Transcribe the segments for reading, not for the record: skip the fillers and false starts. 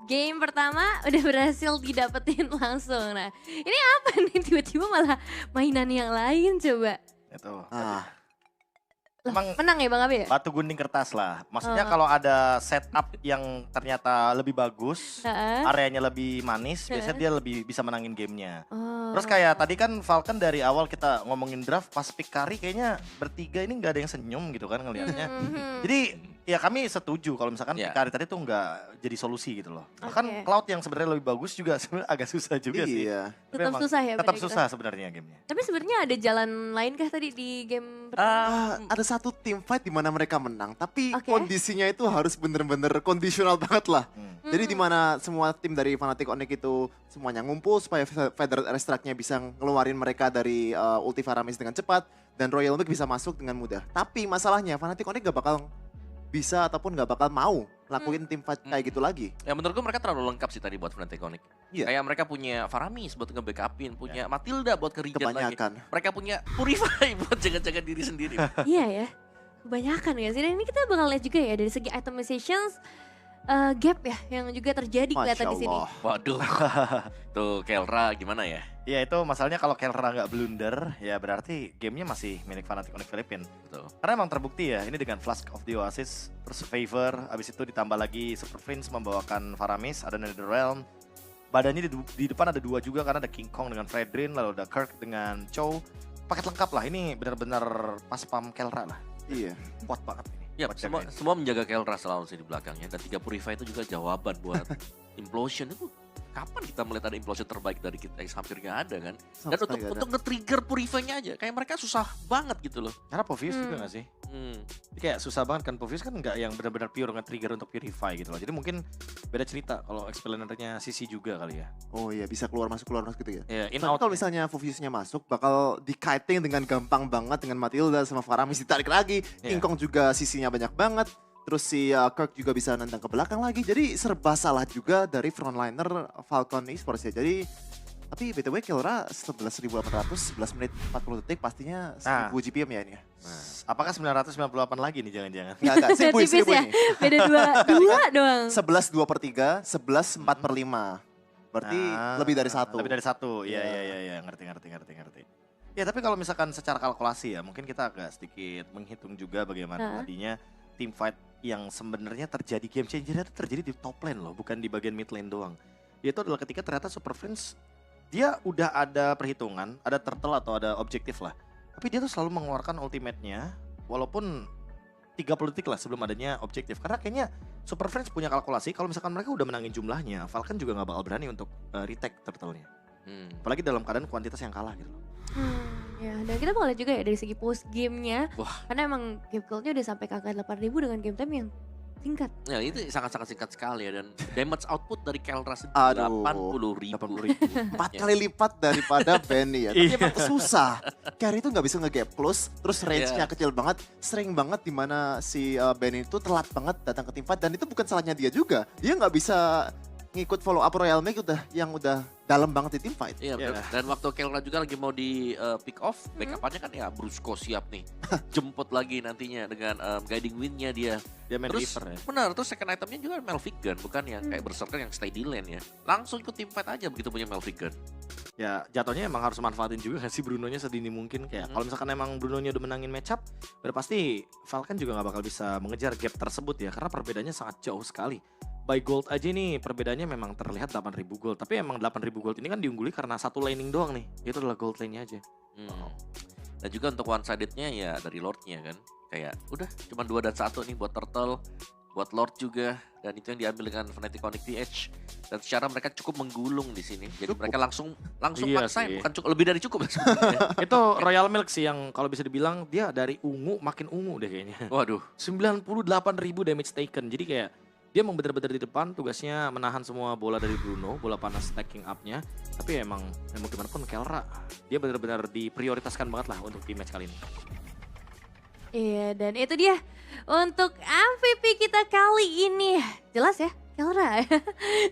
game pertama udah berhasil didapetin langsung. Nah, ini apa nih tiba-tiba malah mainan yang lain coba? Itu. Loh, Emang menang ya Bang Abi ya? batu gunting kertas lah. Maksudnya Oh. kalau ada setup yang ternyata lebih bagus, Heeh. areanya lebih manis, biasanya dia lebih bisa menangin gamenya. Oh. Terus kayak tadi kan Falcon dari awal kita ngomongin draft, pas pick Kari kayaknya bertiga ini nggak ada yang senyum gitu kan ngelihatnya. Mhm. Jadi ya kami setuju kalau misalkan Ya. pick Kari tadi tuh nggak jadi solusi gitu loh. Bahkan Oke. Cloud yang sebenarnya lebih bagus juga sebenarnya agak susah juga sih. Iya. Tapi Tetap emang susah ya Tetap pada kita. susah sebenarnya gamenya. Tapi sebenarnya ada jalan lain kah tadi di game pertama? Ada satu team fight di mana mereka menang, tapi Oke. kondisinya itu harus bener-bener kondisional banget lah. Jadi di mana semua tim dari Fnatic Onyx itu semuanya ngumpul supaya Federal Airstrike-nya bisa ngeluarin mereka dari ulti Faramis dengan cepat dan Royal Mix bisa masuk dengan mudah. Tapi masalahnya Fnatic Onyx gak bakal bisa ataupun gak bakal mau lakuin team fight kayak gitu lagi. Ya menurut gue mereka terlalu lengkap sih tadi buat Fnatic Onyx. Iya. Kayak mereka punya Faramis buat nge-backupin, punya Matilda buat ke-regen lagi. Kebanyakan. Mereka punya Purify buat jaga-jaga diri sendiri. Iya ya, kebanyakan ya sih. Dan ini kita bakal lihat juga ya dari segi itemizations gap ya yang juga terjadi kelihatan Masya di sini. Allah. Waduh, tuh Kelra gimana ya? Ya itu masalahnya kalau Kelra nggak blunder, ya berarti gamenya masih milik Fnatic Onyx Philippines. Betul. Karena emang terbukti ya, ini dengan Flask of the Oasis, terus Favor, abis itu ditambah lagi Super Prince membawakan Faramis, ada Netherrealm. Badannya di depan ada dua juga karena ada King Kong dengan Fredrin, lalu ada Kirk dengan Chow. Paket lengkap lah, ini benar-benar pas pam Kelra lah. Iya. Kuat banget ini. Ya, buat semua, jagain. semua menjaga Kelra selalu sih di belakangnya. Dan 3 Purify itu juga jawaban buat Implosion itu. Kapan kita melihat ada Implosion terbaik dari kita? Hampir nggak ada kan. Dan Sama sekali nggak ada. untuk nge-trigger Purify-nya aja. Kayak mereka susah banget gitu loh. Karena Povius juga nggak sih? Jadi kayak susah banget kan, Povius kan nggak yang benar-benar pure nge-trigger untuk purify gitu loh. Jadi mungkin beda cerita kalau explainernya Sisi juga kali ya. Oh iya, bisa keluar masuk gitu ya. Ya, in Tapi out. kalau misalnya Foviusnya masuk, bakal di-kiting dengan gampang banget dengan Matilda sama Faramis ditarik lagi. Iya. King Kong juga sisinya banyak banget. Terus si Kirk juga bisa nendang ke belakang lagi. Jadi serba salah juga dari frontliner Falcon Esports ya. Jadi, tapi BTW Kelra 11.800, 11 menit 40 detik pastinya 1000 GPM ya ini ya. Apakah 998 lagi nih jangan-jangan? Enggak, 1000 Tipis ya, ini. beda dua doang. 11 2 per 3, 11 4 per 5. Berarti lebih dari satu. Lebih dari satu, iya Iya. iya ngerti. Ya tapi kalau misalkan secara kalkulasi ya, mungkin kita agak sedikit menghitung juga bagaimana tadinya team fight yang sebenarnya terjadi game changer itu terjadi di top lane loh, bukan di bagian mid lane doang. Yaitu adalah ketika ternyata Super Friends dia udah ada perhitungan, ada turtle atau ada objektif lah. Tapi dia tuh selalu mengeluarkan ultimate-nya walaupun 30 detik lah sebelum adanya objektif. Karena kayaknya Super Friends punya kalkulasi kalau misalkan mereka udah menangin jumlahnya, Falcon juga nggak bakal berani untuk retake turtle-nya. Apalagi dalam keadaan kuantitas yang kalah gitu loh. Ya, dan kita bakal lihat juga ya dari segi post game-nya. Wah. Karena emang game gold-nya udah sampai ke angka 8.000 dengan game time yang singkat. Ya itu sangat-sangat singkat sekali ya. Dan damage output dari Kelra sendiri Aduh. 80.000. 4 kali lipat daripada Benny ya. Tapi emang susah. Carry itu nggak bisa nge-gap close, terus range-nya kecil banget. Sering banget dimana si Benny itu telat banget datang ke tim fight. Dan itu bukan salahnya dia juga. Dia nggak bisa ngikut follow up Royal Make yang udah dalam banget di team fight. Iya betul. Dan waktu Kelra juga lagi mau di pick off, backup-nya kan ya Brusco siap nih. Jemput lagi nantinya dengan guiding win-nya dia. Dia main Terus Reaper ya. benar, terus second itemnya juga Melvic Gun, bukan yang kayak Berserker yang stay di lane ya. Langsung ikut team fight aja begitu punya Melvic Gun. Ya jatuhnya emang harus manfaatin juga kan sih Bruno-nya sedini mungkin. Kayak kalau misalkan emang Bruno-nya udah menangin matchup, udah pasti Falcon juga nggak bakal bisa mengejar gap tersebut ya. Karena perbedaannya sangat jauh sekali. By gold aja nih perbedaannya memang terlihat 8.000 gold. Tapi emang 8.000 gold ini kan diungguli karena satu laning doang nih. Itu adalah gold lane-nya aja. Dan juga untuk one sided-nya ya dari Lord-nya kan. Kayak udah cuma 2 dan 1 nih buat Turtle, buat Lord juga, dan itu yang diambil dengan Fnatic Onyx di Edge. Dan secara mereka cukup menggulung di sini. Jadi mereka langsung Iya maksain, sih. bukan cukup, lebih dari cukup sebenarnya. Itu Royal Milk sih yang kalau bisa dibilang dia dari ungu makin ungu deh kayaknya. Waduh. 98.000 damage taken. Jadi kayak dia emang bener-bener di depan, tugasnya menahan semua bola dari Bruno, bola panas stacking up-nya. Tapi emang gimana pun Kelra, dia bener-bener diprioritaskan banget lah untuk di match kali ini. Iya, dan itu dia untuk MVP kita kali ini. Jelas ya, Kelra.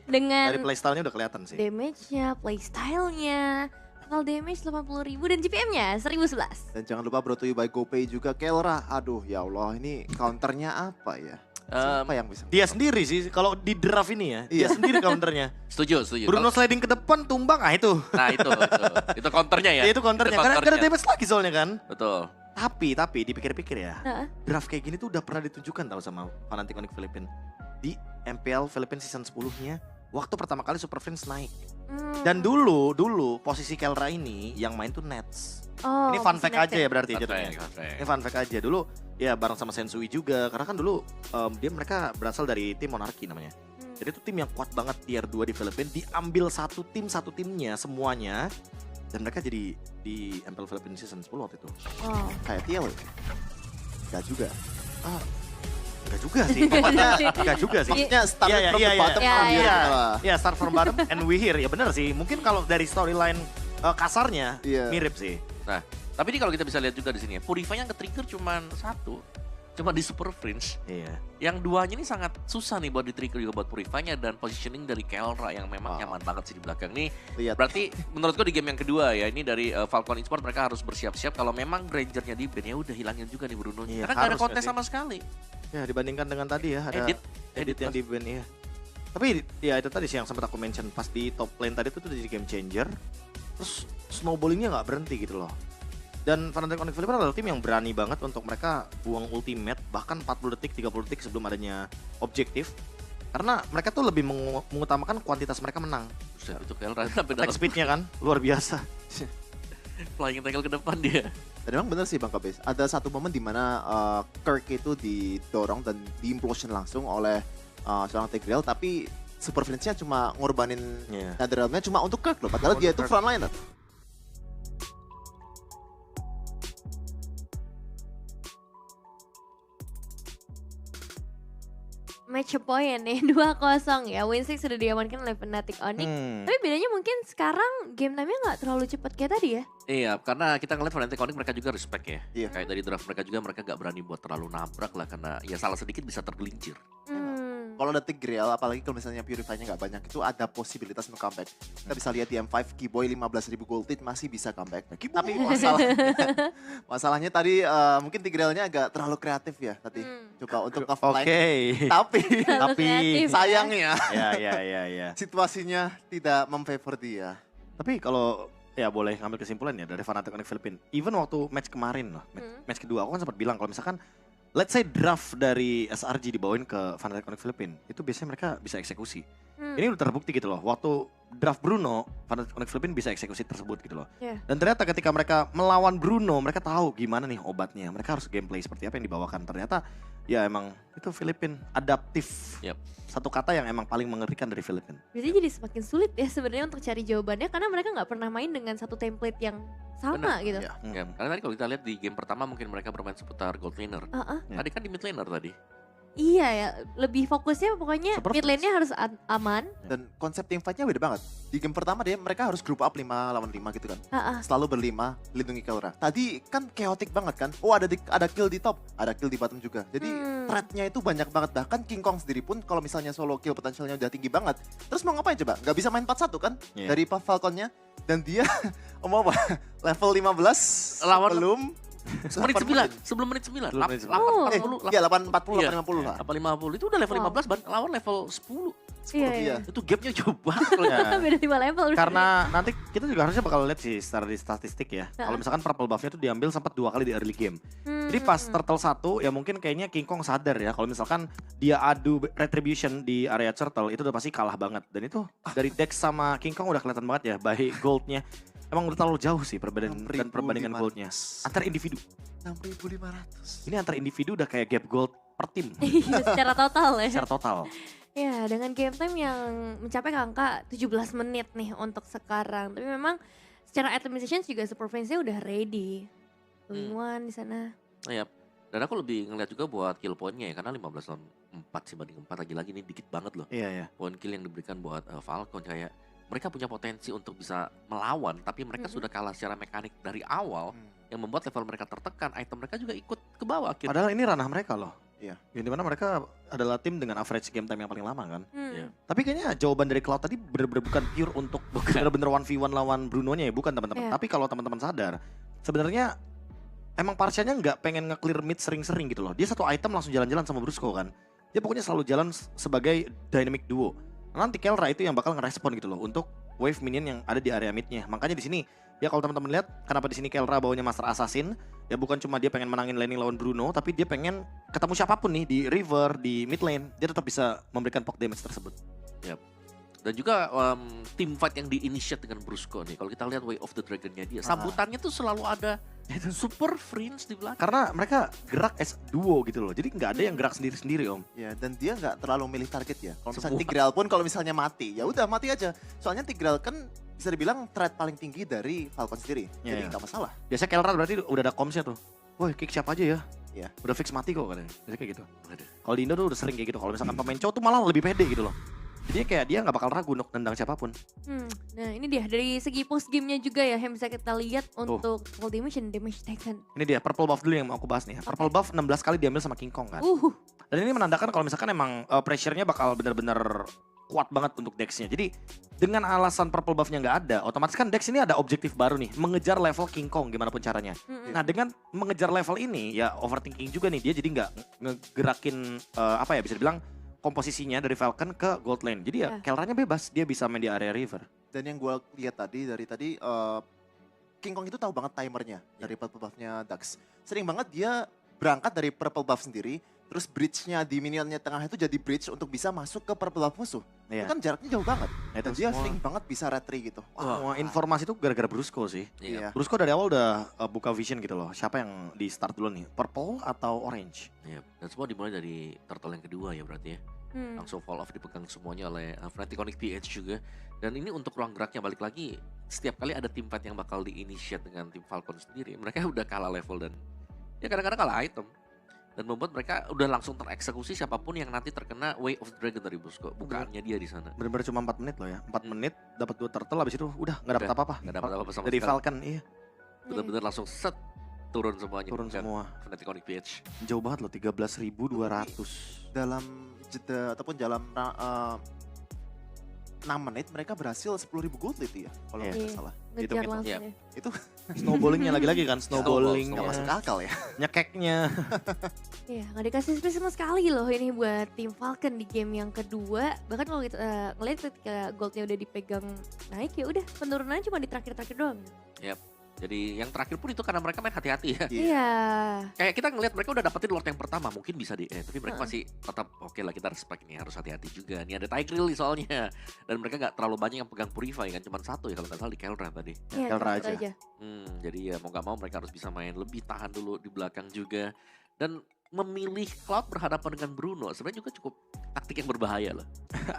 Dengan Dari playstyle-nya udah kelihatan sih. damage-nya, playstyle-nya, total damage 80.000 dan GPM-nya 1.011. Dan jangan lupa brought to you by GoPay juga Kelra. Aduh ya Allah, ini counternya apa ya? Siapa yang bisa? Dia sendiri sih kalau di draft ini ya. Dia Iya. sendiri counternya. Setuju. Bruno sliding ke depan tumbang, itu. Nah itu counternya ya. Ya, itu counternya. Karena damage lagi soalnya kan. Betul. Tapi dipikir-pikir ya. Heeh. Draft kayak gini tuh udah pernah ditunjukkan tau sama Fnatic Onyx Philippines. Di MPL Philippines season 10-nya. Waktu pertama kali Super Friends naik. Dan dulu posisi Kelra ini yang main tuh Nets. Oh, Ini fun fact aja ya ya. berarti jatuhnya. Ini fun fact aja. Dulu ya bareng sama Sensui juga. Karena kan dulu mereka berasal dari tim Monarchy namanya. Jadi itu tim yang kuat banget tier 2 di Filipina. Diambil satu timnya semuanya. Dan mereka jadi di MPL Philippines season 10 waktu itu. Oh. Kayak TL. Gak juga. Enggak juga sih. Enggak juga sih. Maksudnya start Iya, from iya, the iya. bottom Iya, from iya. here lah. Ya start from bottom and we here. Ya bener sih. Mungkin kalau dari storyline kasarnya Iya. mirip sih. Nah, tapi ini kalau kita bisa lihat juga di sini ya, Purify yang ke-trigger cuma satu. Cuma di Super Fringe. Iya. Yang duanya ini sangat susah nih buat di-trigger juga buat Purify-nya dan positioning dari Kelra yang memang nyaman banget sih di belakang nih. Lihat. Berarti menurutku di game yang kedua ya, ini dari Falcon Esports mereka harus bersiap-siap kalau memang Ranger-nya di ban ya udah hilangin juga nih Bruno. Iya, Karena gak ada harus kontes nggak sih? sama sekali. Ya dibandingkan dengan tadi ya ada edit yang di ban ya. Tapi ya itu tadi sih yang sempat aku mention pas di top lane tadi itu tuh jadi game changer. Terus snowballingnya nggak berhenti gitu loh. Dan Fnatic Onyx Philippines adalah tim yang berani banget untuk mereka buang ultimate bahkan 40 detik, 30 detik sebelum adanya objektif. Karena mereka tuh lebih mengutamakan kuantitas mereka menang. Buset, itu Kelra sampai Attack dalam speed-nya kan luar biasa. flying tackle ke depan dia. Dan emang bener sih Bang Kabes, ada satu momen di mana Kirk itu didorong dan diimplosion langsung oleh seorang Tigreal, tapi Super Friends-nya cuma ngorbanin Iya. Netherrealm-nya cuma untuk Kirk loh, padahal Untuk dia itu Kirk. frontliner. Match point nih 2-0 ya. Win6 sudah diamankan oleh Fnatic Onyx. Tapi bedanya mungkin sekarang game time-nya nggak terlalu cepat kayak tadi ya. Iya, karena kita ngeliat Fnatic Onyx mereka juga respect ya. Iya. Kayak dari draft mereka juga mereka gak berani buat terlalu nabrak lah karena ya salah sedikit bisa tergelincir. Kalau ada Tigreal, apalagi kalau misalnya Purify-nya nggak banyak, itu ada posibilitas untuk comeback. Kita bisa lihat di M5, Keyboy 15.000 gold lead masih bisa comeback. Tapi masalahnya tadi mungkin Tigreal-nya agak terlalu kreatif ya tadi. Coba untuk Oke. offline. Tapi Kreatif. sayangnya Ya. situasinya tidak memfavor dia. Tapi kalau ya boleh ngambil kesimpulan ya dari Fnatic Onyx Philippines. Even waktu match kemarin loh, match kedua aku kan sempat bilang kalau misalkan let's say draft dari SRG dibawain ke Fnatic Onyx Philippines, itu biasanya mereka bisa eksekusi. Ini udah terbukti gitu loh. Waktu draft Bruno, Fnatic Onyx Philippines bisa eksekusi tersebut gitu loh. Iya. Dan ternyata ketika mereka melawan Bruno, mereka tahu gimana nih obatnya. Mereka harus gameplay seperti apa yang dibawakan. Ternyata ya emang itu Filipin adaptif. Yep. Satu kata yang emang paling mengerikan dari Filipin. Berarti jadi semakin sulit ya sebenarnya untuk cari jawabannya karena mereka nggak pernah main dengan satu template yang sama gitu. Iya. Ya, karena tadi kalau kita lihat di game pertama mungkin mereka bermain seputar gold laner. Heeh. Tadi kan di mid laner tadi. Iya ya, lebih fokusnya pokoknya Super mid lane-nya harus aman. Dan konsep teamfight-nya beda banget. Di game pertama mereka harus group up 5 lawan 5 gitu kan. Heeh. Selalu berlima, lindungi Kelra. Tadi kan chaotic banget kan. Oh ada kill di top, ada kill di bottom juga. Jadi threat-nya itu banyak banget. Bahkan King Kong sendiri pun kalau misalnya solo kill potensialnya udah tinggi banget. Terus mau ngapain coba? Gak bisa main 4-1 kan? Iya. Dari Falconnya. Dan dia mau apa? Level 15 Lawan- belum Menit 9, sebelum menit 9. Sebelum menit 9. 840, Iya 840, Iya. 850 lah. 850 itu udah level Wow. 15 lawan level 10. Iya, Iya. Itu gapnya jauh banget loh. Ya. Beda 5 level. Karena nanti kita juga harusnya bakal lihat sih secara di statistik ya. Kalau misalkan purple buff-nya tuh diambil sempat 2 kali di early game. Jadi pas turtle 1 ya mungkin kayaknya King Kong sadar ya kalau misalkan dia adu retribution di area turtle itu udah pasti kalah banget. Dan itu dari Dex sama King Kong udah kelihatan banget ya baik goldnya. Emang udah terlalu jauh sih perbandingan goldnya. Antar individu. 6.500. Ini antar individu udah kayak gap gold per tim Iya, secara total ya. secara total. Ya, dengan game time yang mencapai angka 17 menit nih untuk sekarang. Tapi memang secara itemization juga Super Friends-nya udah ready. Going one di sana. Iya. Dan aku lebih ngeliat juga buat kill point-nya ya karena 15 lawan 4 sih banding 4 lagi-lagi ini dikit banget loh. Iya. Poin kill yang diberikan buat Falcon kayak mereka punya potensi untuk bisa melawan tapi mereka sudah kalah secara mekanik dari awal yang membuat level mereka tertekan, item mereka juga ikut ke bawah akhirnya. Padahal ini ranah mereka loh. Iya. Yang dimana mereka adalah tim dengan average game time yang paling lama kan. Iya. Tapi kayaknya jawaban dari Cloud tadi bener-bener bukan pure untuk bener-bener 1v1 lawan Bruno-nya ya, bukan teman-teman. Iya. Tapi kalau teman-teman sadar, sebenarnya emang Parsianya nggak pengen nge-clear mid sering-sering gitu loh. Dia satu item langsung jalan-jalan sama Brusco kan. Dia pokoknya selalu jalan sebagai dynamic duo. Nanti Kelra itu yang bakal ngerespon gitu loh untuk wave minion yang ada di area midnya. Makanya di sini ya kalau teman-teman lihat kenapa di sini Kelra bawanya Master Assassin, ya bukan cuma dia pengen menangin laning lawan Bruno, tapi dia pengen ketemu siapapun nih di river, di mid lane, dia tetap bisa memberikan poke damage tersebut. Yap. Dan juga team fight yang di-initiate dengan Brusco nih. Kalau kita lihat Way of the Dragon-nya dia, sambutannya tuh selalu ada super friends di belakang. Karena mereka gerak as duo gitu loh, jadi nggak ada yang gerak sendiri-sendiri om. Ya, dan dia nggak terlalu milih target ya. Kalau misalnya Tigreal pun kalau misalnya mati, ya udah mati aja. Soalnya Tigreal kan bisa dibilang threat paling tinggi dari Falcon sendiri. Jadi nggak masalah. Biasanya Kelra berarti udah ada comms-nya tuh. Woi, kick siapa aja ya? Iya. Udah fix mati kok katanya. Biasanya kayak gitu. Kalau di Indo tuh udah sering kayak gitu. Kalau misalkan pemain cowok tuh malah lebih pede gitu loh. Jadi kayak dia nggak bakal ragu untuk nendang siapapun. Nah ini dia dari segi post gamenya juga ya yang bisa kita lihat untuk full damage dan damage taken. Ini dia purple buff dulu yang mau aku bahas nih. Purple buff 16 kali diambil sama King Kong kan. Dan ini menandakan kalau misalkan emang pressure-nya bakal benar-benar kuat banget untuk Dex-nya. Jadi dengan alasan purple buff-nya nggak ada, otomatis kan Dex ini ada objektif baru nih, mengejar level King Kong gimana pun caranya. Nah dengan mengejar level ini ya overthinking juga nih dia, jadi nggak ngegerakin apa ya bisa dibilang komposisinya dari Falcon ke gold lane. Jadi ya Kelranya bebas, dia bisa main di area river. Dan yang gue lihat tadi King Kong itu tahu banget timernya dari purple buff-nya Dax. Sering banget dia berangkat dari purple buff sendiri, terus bridge-nya di minionnya tengah itu jadi bridge untuk bisa masuk ke purple buff musuh. Itu kan jaraknya jauh banget. Dan dia sering banget bisa retry gitu. Semua informasi itu gara-gara Brusco sih. Iya. Brusco dari awal udah buka vision gitu loh. Siapa yang di start dulu nih? Purple atau orange? Iya. Dan semua dimulai dari turtle yang kedua ya berarti ya. Langsung fall off dipegang semuanya oleh Fnatic Onyx TH juga. Dan ini untuk ruang geraknya balik lagi. Setiap kali ada tim fight yang bakal di-initiate dengan tim Falcon sendiri, mereka udah kalah level dan ya kadang-kadang kalah item. Dan membuat mereka udah langsung tereksekusi siapapun yang nanti terkena Way of the Dragon dari Brusco. Bukannya dia di sana. Bener-bener cuma 4 menit loh ya. 4 menit dapat 2 turtle, habis itu udah nggak dapat apa-apa. Nggak dapat apa-apa sama dari sekali. Falcon, iya. Bener-bener langsung set turun semuanya. Turun semua. Fnatic Onyx TH. Jauh banget loh, 13.200. Dalam jeda ataupun dalam 6 menit mereka berhasil 10.000 gold itu ya kalau nggak salah. Ngejar langsung ya. Itu Snowballingnya lagi-lagi kan, snowballing, nggak masuk akal ya. nyekeknya. Iya, nggak dikasih space sama sekali loh ini buat tim Falcon di game yang kedua. Bahkan kalau kita ngeliat ketika goldnya udah dipegang naik ya udah penurunannya cuma di terakhir-terakhir doang. Yap. Jadi yang terakhir pun itu karena mereka main hati-hati ya. Iya. Kayak kita ngelihat mereka udah dapetin Lord yang pertama, mungkin bisa tapi mereka masih tetap oke lah, kita respect ini, harus hati-hati juga. Ini ada Tigreal nih soalnya. Dan mereka nggak terlalu banyak yang pegang Purify kan, cuma satu ya kalau nggak salah di Kelra tadi. Iya, Kelra satu aja. Jadi ya mau nggak mau mereka harus bisa main lebih tahan dulu di belakang juga. Dan memilih Cloud berhadapan dengan Bruno sebenarnya juga cukup taktik yang berbahaya loh.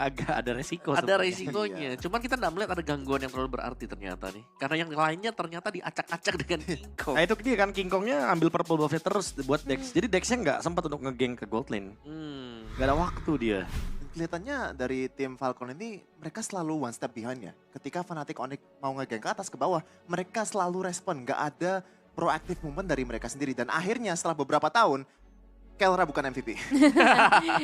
Agak ada resiko. Ada resikonya. Cuman kita nggak melihat ada gangguan yang terlalu berarti ternyata nih. Karena yang lainnya ternyata diacak-acak dengan King Kong. Nah itu dia kan, King Kongnya ambil purple buffnya terus buat Dex. Jadi Dexnya nggak sempat untuk ngegeng ke gold lane. Nggak ada waktu dia. Kelihatannya dari tim Falcon ini mereka selalu one step behind ya. Ketika Fnatic Onyx mau ngegeng ke atas ke bawah, mereka selalu respon. Nggak ada proaktif movement dari mereka sendiri. Dan akhirnya setelah beberapa tahun, Kelra bukan MVP.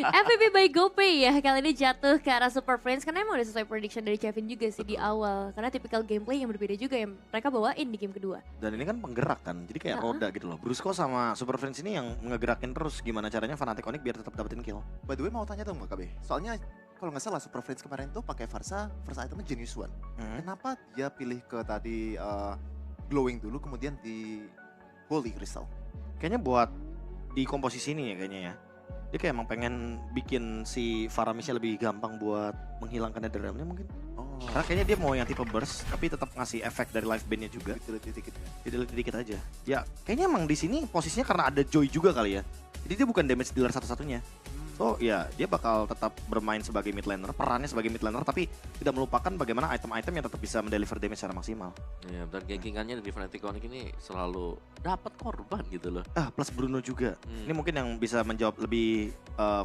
MVP by GoPay ya kali ini jatuh ke arah Super Friends karena emang udah sesuai prediction dari Kevin juga sih di awal. Karena tipikal gameplay yang berbeda juga yang mereka bawain di game kedua. Dan ini kan penggerak kan, jadi kayak roda gitu loh. Brusco sama Super Friends ini yang ngegerakin terus gimana caranya Fnatic Onyx biar tetap dapetin kill. By the way mau tanya dong Mbak KB, soalnya kalau nggak salah Super Friends kemarin tuh pakai Varsa, first itemnya Genius One. Kenapa dia pilih ke tadi Glowing dulu kemudian di Holy Crystal? Kayaknya buat di komposisi ini ya kayaknya ya. Dia kayak emang pengen bikin si Faramisnya lebih gampang buat menghilangkan Netherrealm-nya mungkin. Karena kayaknya dia mau yang tipe burst tapi tetap ngasih efek dari life band-nya juga. Delete dikit aja. Ya kayaknya emang di sini posisinya karena ada Joy juga kali ya. Jadi dia bukan damage dealer satu-satunya. So ya dia bakal tetap bermain sebagai mid laner, perannya sebagai mid laner tapi tidak melupakan bagaimana item-item yang tetap bisa mendeliver damage secara maksimal. Iya, dan gankingannya di Fnatic Onyx ini selalu dapat korban gitu loh. Plus Bruno juga. Ini mungkin yang bisa menjawab lebih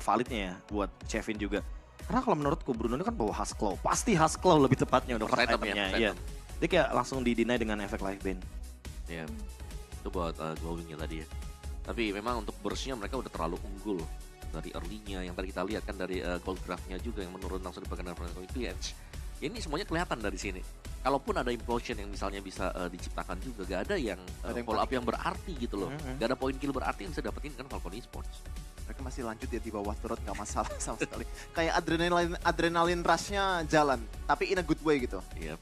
validnya ya buat Kevin juga. Karena kalau menurutku Bruno ini kan bawa Husklaw. Pasti Husklaw lebih tepatnya udah first itemnya. Iya. Dia kayak langsung di-deny dengan efek life band. Iya. Itu buat glowingnya tadi ya. Tapi memang untuk burstnya mereka udah terlalu unggul dari early-nya yang tadi kita lihat kan dari gold graph-nya juga yang menurun langsung dipegang dengan Fnatic Onyx TH. Ya, ini semuanya kelihatan dari sini. Kalaupun ada implosion yang misalnya bisa diciptakan juga, gak ada yang follow up yang berarti gitu loh. Gak ada poin kill berarti yang bisa dapetin kan Falcon Esports. mereka masih lanjut ya di bawah turut nggak masalah sama sekali. Kayak adrenalin rush-nya jalan, tapi in a good way gitu. Iya.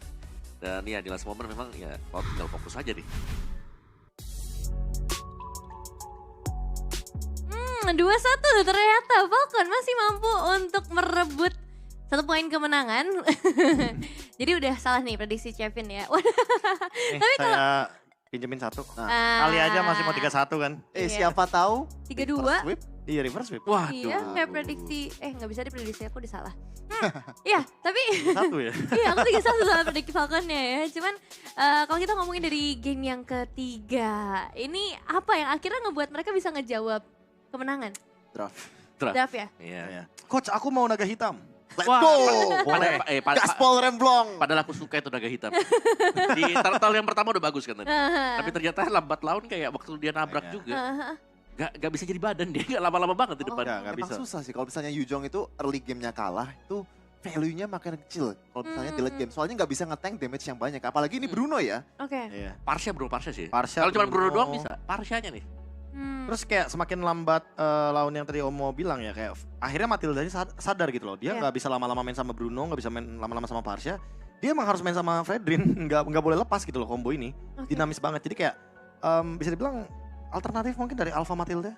Dan ya di last moment memang ya Cloud tinggal fokus aja nih. 2-1 ternyata Falcon masih mampu untuk merebut 1 poin kemenangan. Jadi udah salah nih prediksi Kevin ya. Tapi saya pinjemin 1. Kali aja masih mau 3-1 kan. Iya. Siapa tahu 3-2. Iya reverse sweep. Waduh. Iya, kayak prediksi nggak bisa diprediksi, aku udah salah. Iya, tapi 1 ya. iya aku 3-1 salah prediksi Falconnya ya. Cuman kalau kita ngomongin dari game yang ketiga, ini apa yang akhirnya ngebuat mereka bisa ngejawab kemenangan? Draft ya? Iya. Coach, aku mau naga hitam. Let's Wah, go! Gaspol Remblong! Padahal aku suka itu naga hitam. Di turtle yang pertama udah bagus kan tadi. Tapi ternyata lambat laun kayak waktu dia nabrak juga. Gak bisa jadi badan dia, gak lama-lama banget di depan. Nggak bisa. Emang susah sih kalau misalnya Yujong itu early game-nya kalah, itu value-nya makin kecil. Kalau misalnya di late game, soalnya nggak bisa nge-tank damage yang banyak. Apalagi ini Bruno ya. Oke. Iya. Parsha sih. Parsha, Kalau cuma Bruno Bruno. doang bisa, Parshanya nih. Terus kayak semakin lambat lawan yang tadi Omo bilang ya, kayak akhirnya Matilda ini sadar gitu loh. Dia nggak bisa lama-lama main sama Bruno, nggak bisa main lama-lama sama Parsha. Dia emang harus main sama Fredrin, nggak boleh lepas gitu loh combo ini. Dinamis banget. Jadi kayak bisa dibilang alternatif mungkin dari Alpha Matilda.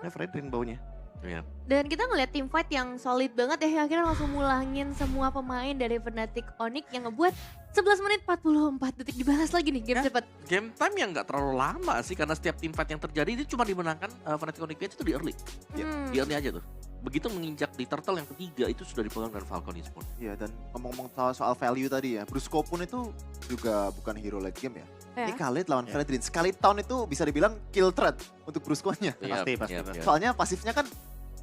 Ya Fredrin baunya. Iya. Dan kita ngeliat tim fight yang solid banget ya, akhirnya langsung mulangin semua pemain dari Fnatic Onyx yang ngebuat 11 menit 44 detik dibalas lagi nih game cepet. Game time yang gak terlalu lama sih karena setiap team fight yang terjadi itu cuma dimenangkan Fnatic Onyx PH itu di early. Di early aja tuh. Begitu menginjak di turtle yang ketiga itu sudah dipegang dengan Falcon Esports. Iya, dan ngomong-ngomong soal value tadi ya, Brusco pun itu juga bukan hero late game ya. Ini Khalid lawan Fredrin, sekali tahun itu bisa dibilang kill threat untuk Brusco-nya. Pasti. Soalnya pasifnya kan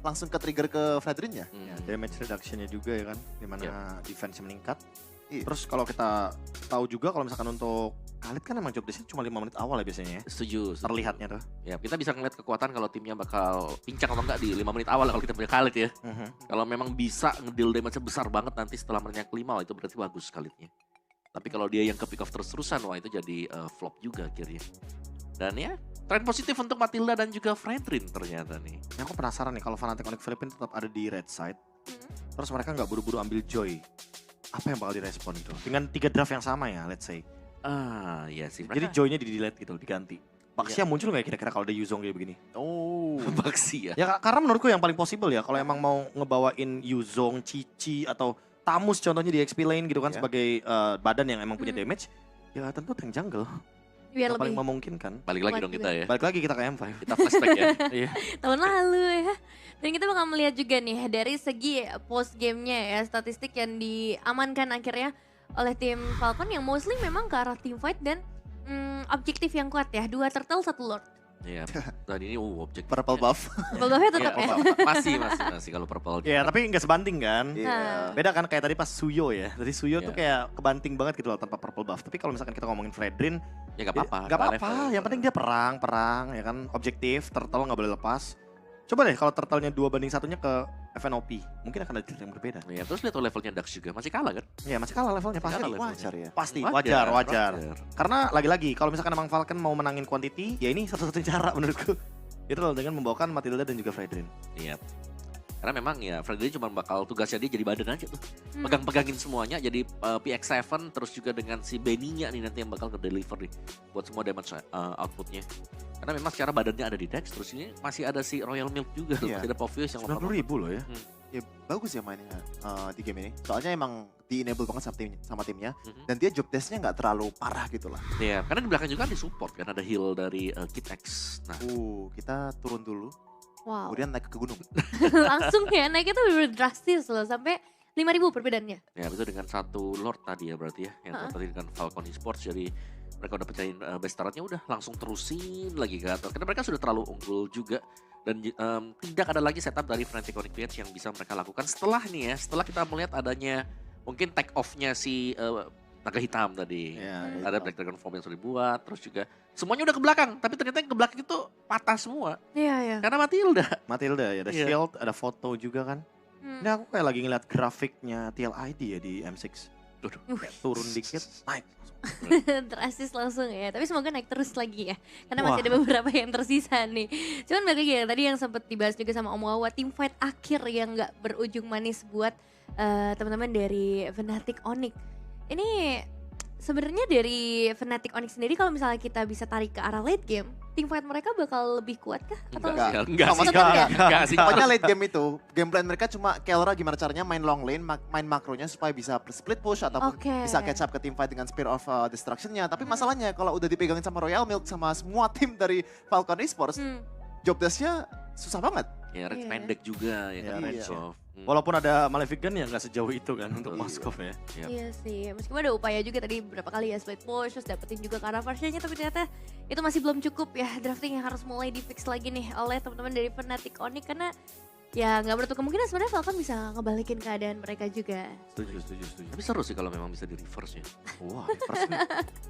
langsung ke trigger ke Fredrin ya. Damage reduction-nya juga ya kan, dimana defense meningkat. Iya. Terus kalau kita tahu juga kalau misalkan untuk Khalid kan emang job desk cuma 5 menit awal ya biasanya ya. Setuju. Terlihatnya tuh. Ya, kita bisa ngeliat kekuatan kalau timnya bakal pincang atau enggak di 5 menit awal kalau kita punya Khalid ya. Kalau memang bisa ngedeal damage besar banget nanti setelah menit kelima, itu berarti bagus Khalidnya. Tapi kalau dia yang ke pick off terus-terusan, wah itu jadi flop juga akhirnya. Dan ya, tren positif untuk Matilda dan juga Fredrin ternyata nih. Ya, aku penasaran nih kalau Fnatic Onyx Philippines tetap ada di red side. Terus mereka nggak buru-buru ambil Joy. Apa yang bakal direspon itu? Dengan 3 draft yang sama ya, let's say. Iya sih. Jadi Joy-nya di-delete gitu, diganti. Baxia muncul nggak kira-kira kalau ada Yuzong kayak begini? Oh. Baxia. Ya karena menurutku yang paling possible ya, kalau emang mau ngebawain Yuzong, Cici, atau Tamus contohnya di XP lane gitu kan sebagai badan yang emang punya damage, ya tentu tank jungle. Biar yang paling lebih memungkinkan. Balik lagi dong kita ya. Balik lagi kita ke M5. Kita flashback ya. Iya. tahun lalu ya. Dan kita bakal melihat juga nih dari segi post gamenya ya, statistik yang diamankan akhirnya oleh tim Falcon yang mostly memang ke arah team fight dan objektif yang kuat ya, 2 turtle 1 lord. Iya. Dan ini objek. Purple buff. Buffnya tetap ya. Masih kalau purple. Ya tapi nggak sebanding kan. Iya. Beda kan kayak tadi pas Suyo ya. Tadi Suyo tuh kayak kebanting banget gitu loh tanpa purple buff. Tapi kalau misalkan kita ngomongin Fredrin, ya gak apa-apa. Gak apa-apa, yang penting dia perang ya kan. Objektif, turtle nggak boleh lepas. Coba deh kalau turtle-nya 2-1 ke FNOP, mungkin akan ada cerita yang berbeda. Ya, terus lihat levelnya Dax juga, masih kalah kan? Iya masih kalah levelnya pasti. Kalah levelnya. Wajar ya. Pasti, wajar. Karena lagi-lagi kalau misalkan emang Falcon mau menangin quantity, ya ini satu-satunya cara menurutku. Itu loh dengan membawakan Matilda dan juga Fredrin. Iya. Karena memang ya Fredrin cuma bakal tugasnya dia jadi badan aja tuh. Pegang-pegangin semuanya jadi PX7 terus juga dengan si Benny-nya nih nanti yang bakal nge-deliver nih buat semua damage outputnya. Karena memang secara badannya ada di Dex, terus ini masih ada si Royal Milk juga, masih ada Povius yang 90.000 loh ya. Ya bagus ya mainnya di game ini. Soalnya emang di-enable banget sama timnya. Dan dia job desk-nya nggak terlalu parah gitu lah. Iya, karena di belakang juga di support kan ada heal dari Kid X. Nah, kita turun dulu. Wow. Kemudian naik ke gunung. Langsung ya, naiknya tuh bener drastis loh, sampai 5.000 perbedaannya. Ya itu dengan 1 Lord tadi ya berarti ya. Yang tadi dengan Falcon Esports, jadi mereka udah pecahin base turretnya, udah langsung terusin lagi ke atas. Karena mereka sudah terlalu unggul juga. Dan tidak ada lagi setup dari Fnatic Onyx PH yang bisa mereka lakukan setelah nih ya. Setelah kita melihat adanya mungkin take off-nya si naga hitam tadi. Ada Black Dragon Form yang sudah dibuat. Terus juga semuanya udah ke belakang. Tapi ternyata yang ke belakang itu patah semua. Iya. Karena Matilda Ya, ada shield, ada foto juga kan. Ini aku kayak lagi ngeliat grafiknya TLID ya di M6. Kayak turun dikit, naik. Terasis langsung ya, tapi semoga naik terus lagi ya, karena Wah. masih ada beberapa yang tersisa nih. Cuman balik lagi ya, tadi yang sempat dibahas juga sama Om Wawa, team fight akhir yang nggak berujung manis buat teman-teman dari Fnatic Onyx. Ini sebenarnya dari Fnatic Onyx sendiri, kalau misalnya kita bisa tarik ke arah late game, team fight mereka bakal lebih kuat kah? Atau Enggak Sama sih. sekali Enggak sih. Pokoknya late game itu, game plan mereka cuma Kelra gimana caranya main long lane, main makronya supaya bisa split push ataupun Oke. bisa catch up ke team fight dengan Spear of Destruction-nya. Tapi masalahnya kalau udah dipegangin sama Royal Milk sama semua tim dari Falcon Esports, job desk-nya susah banget. Ya range Iya. pendek juga ya Iya, kan. range So, Walaupun ada Malefic Gun ya nggak sejauh itu kan untuk Betul. Moskov ya. Yap. Iya sih, meskipun ada upaya juga tadi beberapa kali ya split push, terus dapetin juga Caravarsia-nya, tapi ternyata itu masih belum cukup ya. Drafting yang harus mulai di-fix lagi nih oleh teman-teman dari Fnatic Onyx, karena ya nggak menutup kemungkinan sebenarnya Falcon bisa ngebalikin keadaan mereka juga. Setuju. Tapi seru sih kalau memang bisa di reverse ya. Wah, first nih.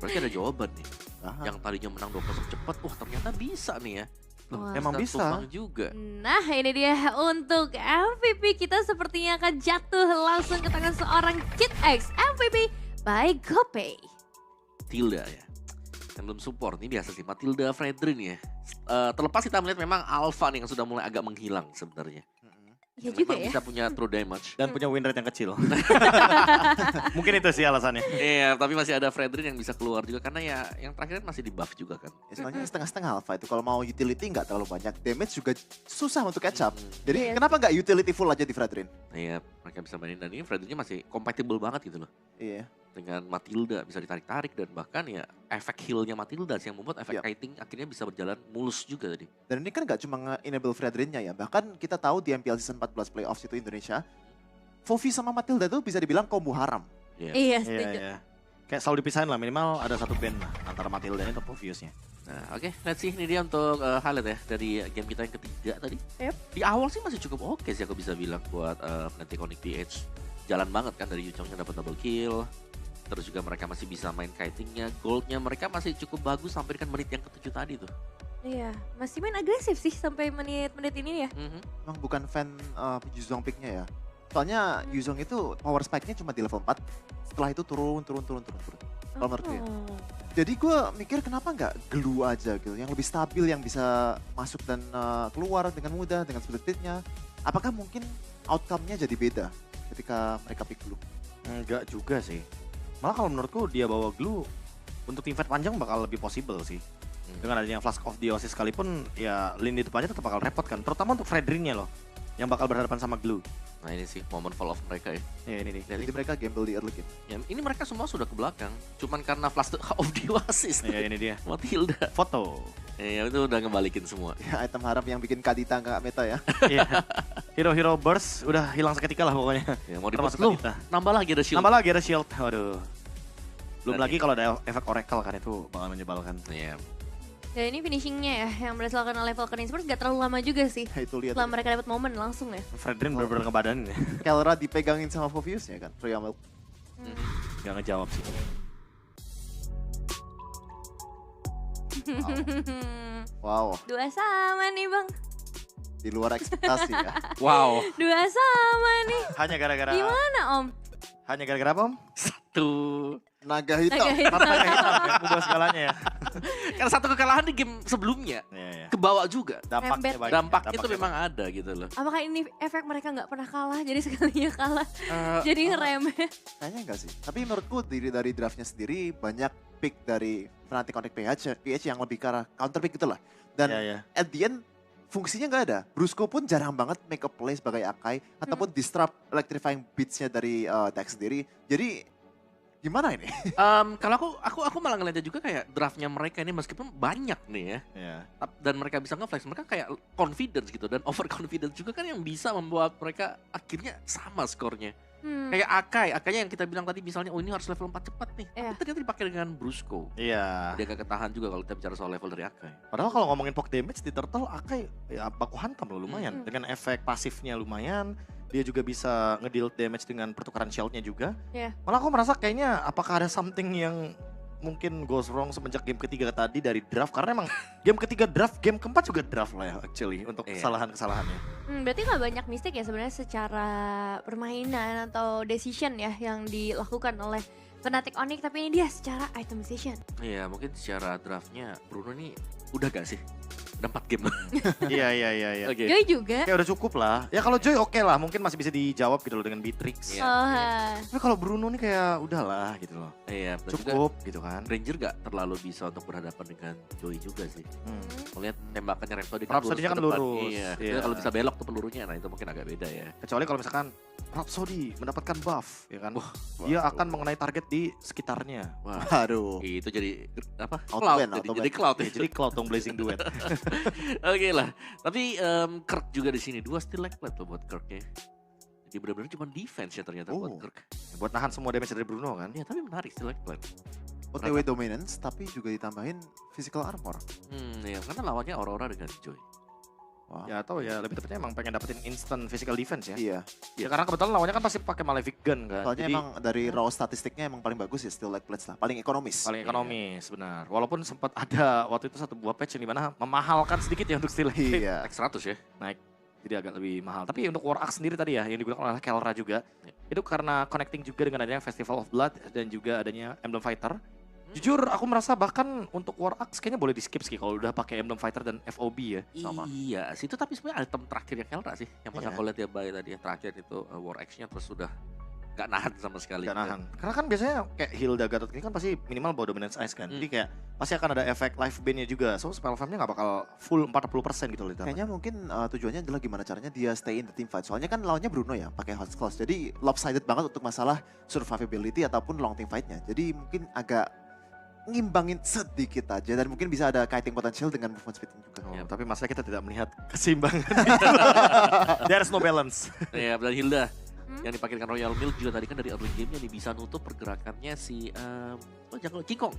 Berarti ada jawaban nih. Ah. Yang tadinya menang 2-0 cepat, wah ternyata bisa nih ya. Loh, Wah. Emang bisa. tumbang juga. Nah ini dia untuk MVP kita sepertinya akan jatuh langsung ke tangan seorang Kid X MVP by GoPay. Tilda ya. Yang belum support, ini biasa sih Matilda Fredrin ya. Terlepas kita melihat memang Alpha nih yang sudah mulai agak menghilang sebenarnya. Iya Yang juga memang ya. bisa punya true damage. Dan punya win rate yang kecil. Mungkin itu sih alasannya. Iya, tapi masih ada Fredrin yang bisa keluar juga karena ya yang terakhir masih di buff juga kan. Ya, soalnya setengah-setengah alpha itu kalau mau utility nggak terlalu banyak, damage juga susah untuk catch up. Jadi Iya. kenapa nggak utility full aja di Fredrin? Iya, mereka bisa mainin dan ini Fredrinnya masih compatible banget gitu loh. Iya. Dengan Matilda bisa ditarik-tarik dan bahkan ya efek healnya Matilda sih yang membuat efek Yap. kiting akhirnya bisa berjalan mulus juga tadi. Dan ini kan nggak cuma nge-enable Fredrinnya ya, bahkan kita tahu di MPL Season 14 Playoffs itu Indonesia, Fofi sama Matilda tuh bisa dibilang combo haram. Iya. Iya Iya, setuju. iya. Kayak selalu dipisahin lah, minimal ada satu band lah antara Matilda dan Obviousnya. Nah, oke, let's see ini dia untuk highlight ya dari game kita yang ketiga tadi. Yep. Di awal sih masih cukup oke sih aku bisa bilang buat Fnatic Onyx PH. Jalan banget kan dari Yuchongnya dapat double kill. Terus juga mereka masih bisa main kitingnya, goldnya mereka masih cukup bagus sampai kan menit yang ke-7 tadi tuh. Iya, masih main agresif sih sampai menit-menit ini ya. Emang bukan fan Yuzong picknya ya. Soalnya Yuzong itu power spike-nya cuma di level 4. Setelah itu turun. Kalau menurut gue. Oh. Jadi gue mikir kenapa nggak glue aja gitu, yang lebih stabil, yang bisa masuk dan keluar dengan mudah, dengan speed-nya. Apakah mungkin outcome-nya jadi beda ketika mereka pick glue? Enggak juga sih. Malah kalau menurutku dia bawa glue untuk team fight panjang bakal lebih possible sih. Dengan adanya Flask of the Oasis sekalipun ya lini depannya tetap bakal repot kan. Terutama untuk Fredrinnya loh yang bakal berhadapan sama glue. Nah ini sih momen fall off mereka ya. Ya ini nih. Jadi mereka gamble di early game. Ya, ini mereka semua sudah ke belakang. Cuman karena Flash of the Oasis. Ya ini dia. Matilda. Foto. Ya itu udah ngebalikin semua. Ya, item haram yang bikin Kadita nggak meta ya. Iya. Hero-hero burst udah hilang seketika lah pokoknya. Ya, mau Termasuk dipus lu, Kadita. nambah lagi ada shield. Nambah lagi ada shield. Waduh. Belum Dan lagi kalau ada efek Oracle kan itu bakal menyebalkan. Iya. Dan ini finishingnya ya, yang berdasarkan oleh Falcon Esports gak terlalu lama juga sih. Itu lihat. Setelah mereka dapat momen langsung ya. Fredrin bener-bener ngebadanin ya. Kelra dipegangin sama Foviusnya kan, Royal Milk. Gak ngejawab sih. Wow, Dua sama nih bang, di luar ekspektasi ya. Wow. dua sama nih. Hanya gara-gara. Gimana om? Hanya gara-gara apa om? Tuh. Naga hitam. Naga hitam. Naga hitam ya, mengubah segalanya ya. Karena satu kekalahan di game sebelumnya Iya, iya. kebawa juga. Rembet. Dampaknya banyak. Dampak itu Dampaknya memang ada gitu loh. Apakah ini efek mereka nggak pernah kalah, jadi sekalinya kalah, Eh, jadi ngeremeh? Kayaknya enggak sih. Tapi menurutku dari draftnya sendiri banyak pick dari Fnatic Onyx PH yang lebih ke arah counter pick gitu lah. Dan Iya, iya. at the end fungsinya nggak ada. Brusco pun jarang banget make a play sebagai Akai ataupun disrupt electrifying beats-nya dari Dex sendiri. Jadi gimana ini? Kalau aku malah ngeliatnya juga kayak draftnya mereka ini meskipun banyak nih ya. Iya. Dan mereka bisa nge-flex, mereka kayak confidence gitu. Dan overconfidence juga kan yang bisa membuat mereka akhirnya sama skornya. Kayak Akainya yang kita bilang tadi misalnya, oh ini harus level 4 cepat nih. Iya. Tapi ternyata dipakai dengan Brusco. Iya. Dia gak ketahan juga kalau kita bicara soal level dari Akai. Padahal kalau ngomongin poke damage di Turtle, Akai ya baku hantam loh lumayan. Hmm. Dengan efek pasifnya lumayan. Dia juga bisa ngedeal damage dengan pertukaran shieldnya juga. Iya. Malah aku merasa kayaknya apakah ada something yang mungkin goes wrong semenjak game ketiga tadi dari draft. Karena emang game ketiga draft, game keempat juga draft lah ya actually. Untuk Iya. kesalahan-kesalahannya. Berarti nggak banyak mistake ya sebenarnya secara permainan atau decision ya yang dilakukan oleh Fnatic Onyx, tapi ini dia secara itemization. Iya, mungkin secara draftnya Bruno nih udah gak sih? Udah 4 game lah. Iya. Oke. Joy juga. Kayak udah cukup lah. Ya kalau Joy oke lah, mungkin masih bisa dijawab gitu loh dengan Beatrix. Iya. Tapi kalau Bruno nih kayak udahlah gitu loh. Iya, dan juga Cukup gitu kan. Ranger gak terlalu bisa untuk berhadapan dengan Joy juga sih. Melihat tembakannya Rhapsody Rhapsody-nya ke kan depan. lurus. Iya, Iya. kalau bisa belok tuh pelurunya, nah itu mungkin agak beda ya. Kecuali kalau misalkan Rhapsody mendapatkan buff, ya kan. Wah, Dia akan mengenai target di sekitarnya. Wah, Aduh. itu jadi apa? Auto Cloud, ban, jadi, auto jadi ban. cloud Ya, ya. jadi Cloud dong Blazing Duet. Oke lah. Tapi Kirk juga di sini 2 steal leg plate loh buat Kirknya. Jadi benar-benar cuma defense ya ternyata buat Oh. Kirk. Buat nahan semua damage dari Bruno kan. Ya tapi menarik steal leg plate. OTW dominance tapi juga ditambahin physical armor. Ya karena lawannya Aurora dengan Joy. Wah. Ya atau ya lebih tepatnya emang pengen dapetin instant physical defense ya. Iya. Ya karena kebetulan lawannya kan pasti pakai Malefic Gun kan. Soalnya Jadi emang dari raw statistiknya emang paling bagus ya steel leg plates lah, paling ekonomis. paling ekonomis benar. Walaupun sempat ada waktu itu satu buah patch yang dimana memahalkan sedikit ya untuk steel plate. Iya. X100 ya. Jadi agak lebih mahal. Tapi untuk War Axe sendiri tadi ya yang digunakan oleh Kelra juga. Itu karena connecting juga dengan adanya Festival of Blood dan juga adanya Emblem Fighter. Jujur aku merasa bahkan untuk War Axe kayaknya boleh di skip sih kalau udah pakai Emblem Fighter dan FOB ya. Sama. Iya, situ tapi sebenarnya item terakhirnya Kelra sih. Yang pas Iya. aku lihat dia buy tadi yang terakhir itu War X-nya terus sudah gak nahan sama sekali. Gak nahan. Karena kan biasanya kayak Hilda Gatot ini kan pasti minimal bawa Dominance Ice kan. Jadi kayak pasti akan ada efek life ban-nya juga. So spell farm-nya gak bakal full 40% gitu loh. Kayaknya mungkin tujuannya adalah gimana caranya dia stay in the team fight. Soalnya kan lawannya Bruno ya, pakai hot claws. Jadi lopsided banget untuk masalah survivability ataupun long team fight-nya. Jadi mungkin agak ngimbangin sedikit aja dan mungkin bisa ada kiting potential dengan movement speed juga. Oh, tapi masalah kita tidak melihat keseimbangan itu. There's no balance. Iya, dan Hilda yang dipakai dengan Royal Milk juga tadi kan dari early game yang bisa nutup pergerakannya si jangan King Kong.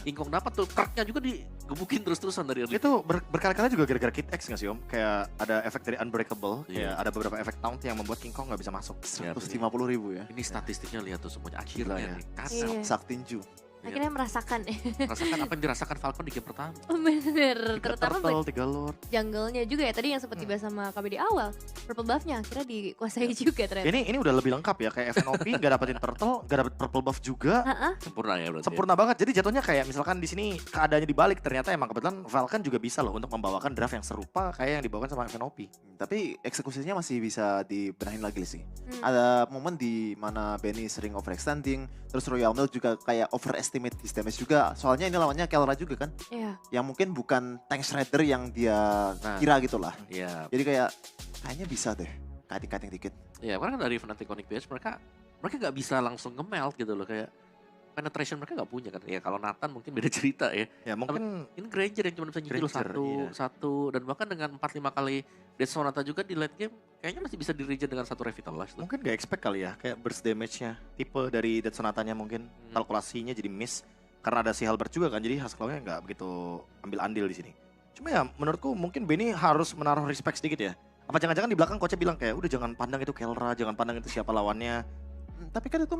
King Kong dapat tuh Kirknya juga digebukin terus-terusan dari early. Itu berkali-kali juga gara-gara Kit X gak sih Om? Kayak ada efek dari Unbreakable, kayak Iya. ada beberapa efek taunt yang membuat King Kong gak bisa masuk. Ya, 150.000 ya. Ini statistiknya lihat tuh semuanya akhirnya Gila ya. nih. Kacau. Iya. Saktinju. Akhirnya merasakan Rasakan apa yang dirasakan Falcon di game pertama. bener, 3 terutama turtle, buat 3 lord. jungle-nya juga ya. Tadi yang sempat dibahas sama KB di awal, purple buff-nya akhirnya dikuasai juga ternyata. Ini udah lebih lengkap ya, kayak FNOP gak dapetin turtle, gak dapet purple buff juga. Sempurna ya berarti. Sempurna banget. Jadi jatuhnya kayak misalkan di sini keadaannya dibalik, ternyata emang kebetulan Falcon juga bisa loh untuk membawakan draft yang serupa kayak yang dibawakan sama FNOP. Tapi eksekusinya masih bisa dibenahin lagi sih. Hmm. Ada momen di mana Benny sering overextending, terus Royal Milk juga kayak overestimate his damage juga. Soalnya ini lawannya Kelra juga kan, Iya. yang mungkin bukan tank shredder yang dia Nah. kira gitu lah. Iya. Jadi kayaknya bisa deh, kiting dikit. Iya, karena kan dari Fnatic Onyx PS mereka nggak bisa langsung nge-melt gitu loh, kayak penetration mereka nggak punya kan. Ya kalau Nathan mungkin beda cerita ya. Ya mungkin Ini Granger yang cuma bisa nyicil Granger, satu dan bahkan dengan 4-5 kali Death Sonata juga di late game kayaknya masih bisa di regen dengan satu revitalize tuh. gak expect kali ya, kayak burst damage-nya. Tipe dari Death Sonatanya mungkin kalkulasinya jadi miss. Karena ada si Halbert juga kan, jadi Haskellnya nggak begitu ambil andil di sini. Cuma ya menurutku mungkin Benny harus menaruh respect sedikit ya. Apa jangan-jangan di belakang coachnya bilang kayak udah jangan pandang itu Kelra, jangan pandang itu siapa lawannya. Tapi kan itu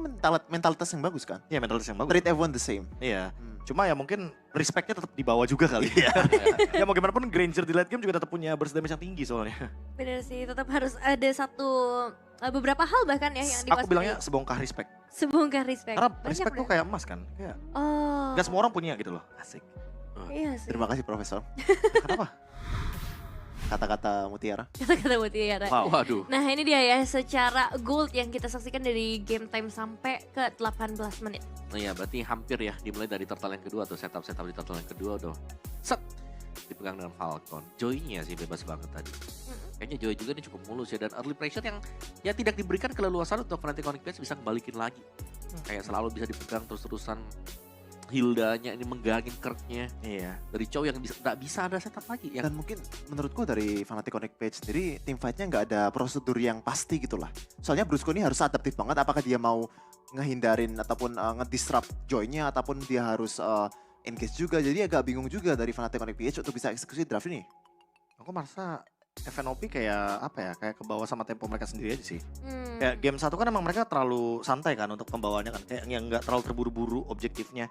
mentalitas yang bagus kan. Iya mentalitas yang bagus. Treat everyone the same. Iya. Cuma ya mungkin respectnya tetap di bawah juga kali ya. Ya mau gimana pun Granger di late game juga tetap punya burst damage yang tinggi soalnya. Bener sih, tetap harus ada beberapa hal bahkan ya yang Aku bilangnya sebongkah respect. sebongkar respect. Karena Banyak respect tuh udah. kayak emas kan. Kayak Oh. gak semua orang punya gitu loh. Asik. Iya sih. Terima kasih Profesor. Kenapa? Kata-kata mutiara. Kata-kata Mutiara. Wow. Waduh. Nah ini dia ya secara gold yang kita saksikan dari game time sampai ke 18 menit. Nah ya berarti hampir ya dimulai dari turtle yang kedua atau setup di turtle yang kedua udah set dipegang dengan Falcon. Joy-nya sih bebas banget tadi. Kayaknya Joy juga ini cukup mulus ya dan early pressure yang ya tidak diberikan keleluasan untuk Fnatic Onyx PS bisa kembalikin lagi. Kayak selalu bisa dipegang terus-terusan. Hildanya ini menggangin Kirknya Iya. dari Chow yang nggak bisa ada setup lagi yang Dan mungkin menurutku dari Fnatic Onyx Page sendiri team fight-nya nggak ada prosedur yang pasti gitu lah. Soalnya Brusco ini harus adaptif banget apakah dia mau ngehindarin ataupun ngedisrupt Joy-nya ataupun dia harus engage juga. Jadi agak bingung juga dari Fnatic Onyx Page untuk bisa eksekusi draft ini. Aku merasa FNOP kayak apa ya, kayak kebawa sama tempo mereka sendiri aja sih. Hmm. Kayak game 1 kan emang mereka terlalu santai kan untuk pembawaannya kan. Kayak yang nggak terlalu terburu-buru objektifnya.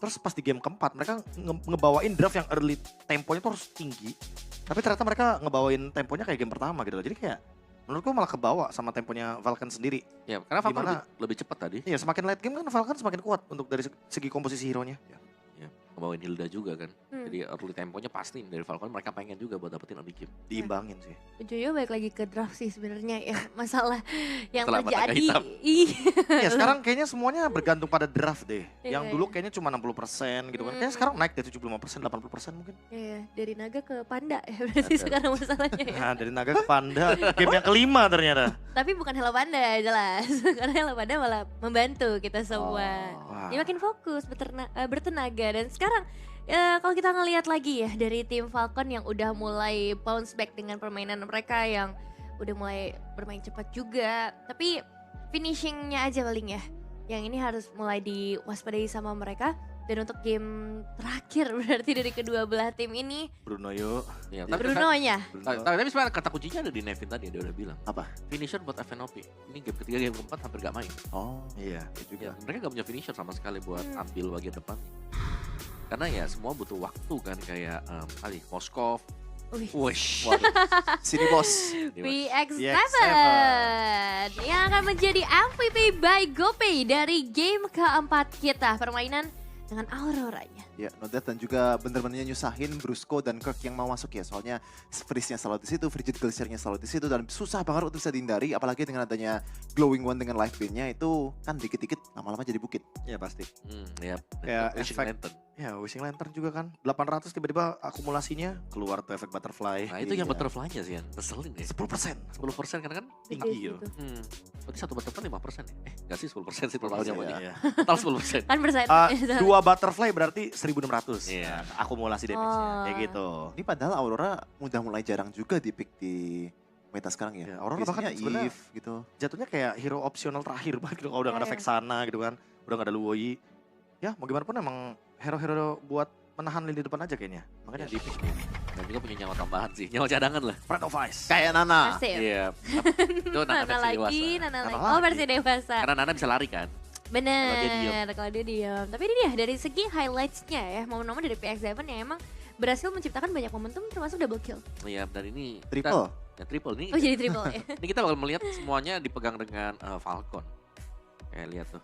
terus pas di game keempat mereka ngebawain draft yang early temponya tuh harus tinggi. Tapi ternyata mereka ngebawain temponya kayak game pertama gitu loh. Jadi kayak menurutku malah kebawa sama temponya Falcon sendiri. Ya, karena Falcon Gimana? lebih cepat tadi. Iya, semakin late game kan Falcon semakin kuat untuk dari segi komposisi hero-nya. Ya, ngebawain Hilda juga kan. Hmm. Jadi early temponya pasti dari Falcon mereka pengen juga buat dapetin early game. Diimbangin sih. Ujungnya balik lagi ke draft sih sebenarnya ya, masalah yang Setelah mata terjadi. hitam. Ya sekarang kayaknya semuanya bergantung pada draft deh. Iya, Yang dulu kayaknya cuma 60% gitu kan. Kayaknya Hmm. sekarang naik dari 75%, 80% mungkin. Iya, dari naga ke panda ya berarti Ada. sekarang masalahnya ya. Nah, dari naga ke panda, game yang kelima ternyata. Tapi bukan Hello Panda jelas, karena Hello Panda malah membantu kita semua. Wah. Dia makin fokus, bertenaga dan sekarang kalau kita ngelihat lagi ya dari tim Falcon yang udah mulai bounce back dengan permainan mereka yang udah mulai bermain cepat juga, tapi finishingnya aja paling ya yang ini harus mulai diwaspadai sama mereka. Dan untuk game terakhir berarti dari kedua belah tim ini Bruno yuk. Ya, Bruno-nya. Tapi sebenarnya kata kuncinya ada di Nevin tadi dia udah bilang. Apa? Finisher buat FNOP. Ini game ketiga, game keempat hampir gak main. Oh, Iya. itu juga. Ya, mereka gak punya finisher sama sekali buat ambil bagian depannya. Karena ya semua butuh waktu kan kayak Moskov. Wih. Wish. Waduh. Sini bos. PX7 PX7 yang akan menjadi MVP by GoPay dari game keempat kita, permainan dengan Auroranya. Ya, Nodet dan juga bener-bener nyusahin Brusco dan Kirk yang mau masuk ya. Soalnya freeze-nya selalu di situ, Frigid Glacier-nya selalu di situ dan susah banget untuk bisa dihindari. Apalagi dengan adanya Glowing One dengan life beam-nya itu kan dikit-dikit lama-lama jadi bukit. Iya pasti. Ya. Kayak Wishing efek- Lantern. Ya, Wishing Lantern juga kan. 800 tiba-tiba akumulasinya keluar tuh efek butterfly. Nah itu yang Iya. butterfly-nya sih yang ngeselin ya. 10%. 10% karena kan Tinggi Gitu. yo. berarti satu butterfly 5% ya? Enggak sih 10% sih totalnya Iya. banyak. Iya. Total 10%. Kan persen. Dua butterfly berarti 1.600. Iya. Nah, akumulasi damage-nya. Oh. Kayak gitu. Ini padahal Aurora udah mulai jarang juga di pick di meta sekarang ya. Ya, Aurora bahkan Biasanya sebenarnya Eve gitu. Jatuhnya kayak hero opsional terakhir banget gitu. Kalau udah nggak ada Iya. Vexana gitu kan. Udah nggak ada Luoyi. Ya mau gimana pun emang hero-hero buat menahan lini depan aja kayaknya. Makanya di pick. Dan juga punya nyawa tambahan sih. Nyawa cadangan lah. Friend of Ice. Kayak Nana. Masih. Iya. Itu Nana Nana versi lagi, dewasa. Nana lagi. Nana Oh lagi. versi dewasa. Karena Nana bisa lari kan. Kalau dia diem. Bener, kalau dia diam. Tapi ini dia dari segi highlights-nya ya, momen-momen dari PX7 yang emang berhasil menciptakan banyak momentum termasuk double kill. Iya dan ini Triple. Ya triple nih. Oh jadi triple ya. Ini kita bakal melihat semuanya dipegang dengan Falcon. Kayak lihat tuh.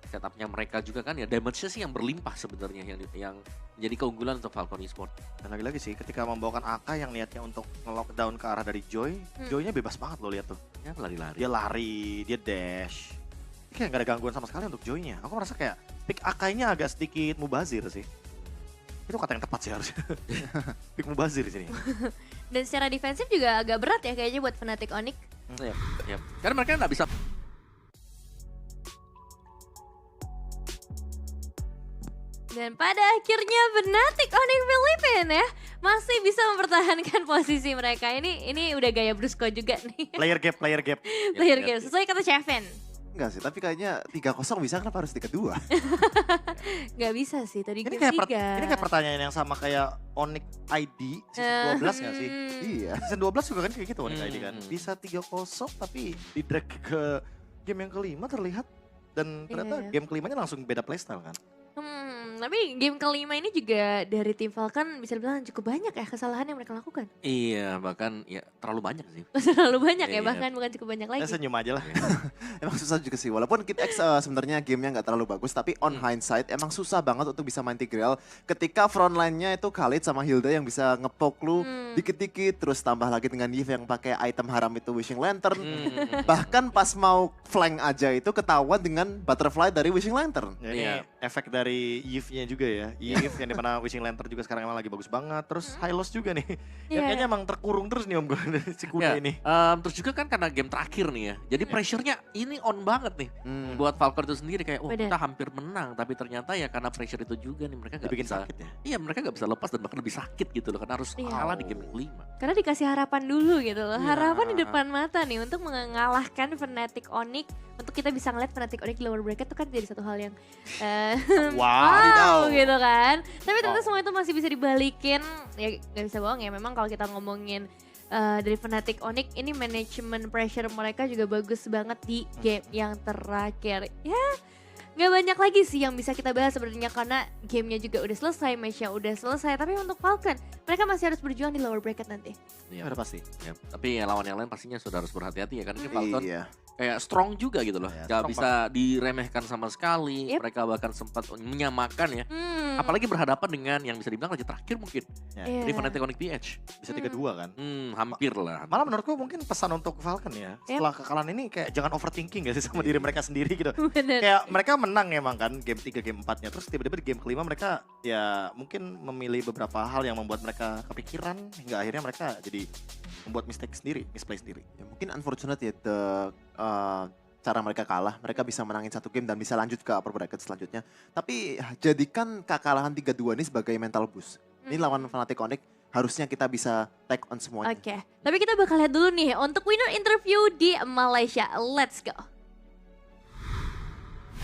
Setupnya mereka juga kan ya damage-nya sih yang berlimpah sebenarnya yang jadi keunggulan untuk Falcon Esports. Dan lagi-lagi sih ketika membawakan AK yang niatnya untuk nge-lockdown ke arah dari Joy. Joy-nya bebas banget lo lihat tuh. Ya lari-lari. Dia lari, dia dash. Kayak gak ada gangguan sama sekali untuk Joy-nya. Aku merasa kayak pick AK-nya agak sedikit mubazir sih. Itu kata yang tepat sih harusnya. Pick mubazir di sini. Dan secara defensif juga agak berat ya kayaknya buat Fnatic Onyx. Ya. Karena mereka nggak bisa. Dan pada akhirnya Fnatic Onyx Philippines ya masih bisa mempertahankan posisi mereka. Ini udah gaya Brusco juga nih. Player gap. Player game sesuai kata Cheven. Enggak sih, tapi kayaknya 3-0 bisa kenapa harus 3-2? Gak bisa sih tadi Ini game kayak, 3. ini kayak pertanyaan yang sama kayak Onyx ID season 12 gak sih? Iya. Season 12 juga kan kayak gitu Onyx ID kan. Hmm. Bisa 3-0 tapi di drag ke game yang kelima terlihat. Dan ternyata Iya. game kelimanya langsung beda playstyle kan. Tapi game kelima ini juga dari tim Falcon bisa dibilang cukup banyak ya kesalahan yang mereka lakukan. Iya bahkan ya terlalu banyak sih. Terlalu banyak ya Iya. bahkan bukan cukup banyak lagi. Ya senyum aja lah. Emang susah juga sih, walaupun Kid X sebenarnya gamenya nggak terlalu bagus, tapi on hindsight emang susah banget untuk bisa main Tigreal ketika frontline-nya itu Khalid sama Hilda yang bisa ngepoke lu dikit-dikit, terus tambah lagi dengan Yves yang pakai item haram itu Wishing Lantern. Bahkan pas mau flank aja itu ketahuan dengan butterfly dari Wishing Lantern. Ya, ini Iya. efek dari Yves-nya juga ya. Yves yang dimana Wishing Lantern juga sekarang emang lagi bagus banget. Terus Hylos juga nih. Iya. Ya kayaknya emang terkurung terus nih om gue si kuda Ya, ini. terus juga kan karena game terakhir nih ya. Jadi pressure-nya ini on banget nih. Buat Falcon itu sendiri kayak Bener. kita hampir menang. Tapi ternyata ya karena pressure itu juga nih mereka gak Dibikin bisa. sakit ya. Iya mereka gak bisa lepas dan bahkan lebih sakit gitu loh. Karena harus Iya. kalah di game kelima. Karena dikasih harapan dulu gitu loh. Iya. Harapan di depan mata nih untuk mengalahkan Fnatic Onyx. Untuk kita bisa ngeliat Fnatic Onyx di lower bracket itu kan jadi satu hal yang wow gitu kan. Tapi ternyata semua itu masih bisa dibalikin. Ya gak bisa bohong ya, memang kalau kita ngomongin dari Fnatic Onyx ini manajemen pressure mereka juga bagus banget di game yang terakhir. Ya Nggak banyak lagi sih yang bisa kita bahas sebenarnya karena gamenya juga udah selesai, match-nya udah selesai. Tapi untuk Falcon, mereka masih harus berjuang di lower bracket nanti. Iya udah pasti. Ya, tapi ya, lawan yang lain pastinya sudah harus berhati-hati ya kan ini Falcon Iya. kayak strong juga gitu loh. Ya, Gak strong bisa diremehkan sama sekali. Yep. Mereka bahkan sempat menyamakan ya. Apalagi berhadapan dengan yang bisa dibilang raja terakhir mungkin. Iya. Di Fnatic Onyx PH. Bisa 3-2 kan. Hampir lah. Malah menurutku mungkin pesan untuk Falcon ya. Setelah kekalahan ini kayak jangan overthinking gak sih sama diri mereka sendiri gitu. Bener. Kayak mereka menang emang kan game 3, game 4-nya. Terus tiba-tiba di game kelima mereka ya mungkin memilih beberapa hal yang membuat mereka kepikiran. Hingga akhirnya mereka jadi membuat mistake sendiri, misplay sendiri. Ya, mungkin unfortunate ya cara mereka kalah, mereka bisa menangin satu game dan bisa lanjut ke upper bracket selanjutnya. Tapi jadikan kekalahan 3-2 ini sebagai mental boost. Ini lawan Fnatic Onyx, harusnya kita bisa take on semuanya. Oke, tapi kita bakal lihat dulu nih untuk winner interview di Malaysia. Let's go.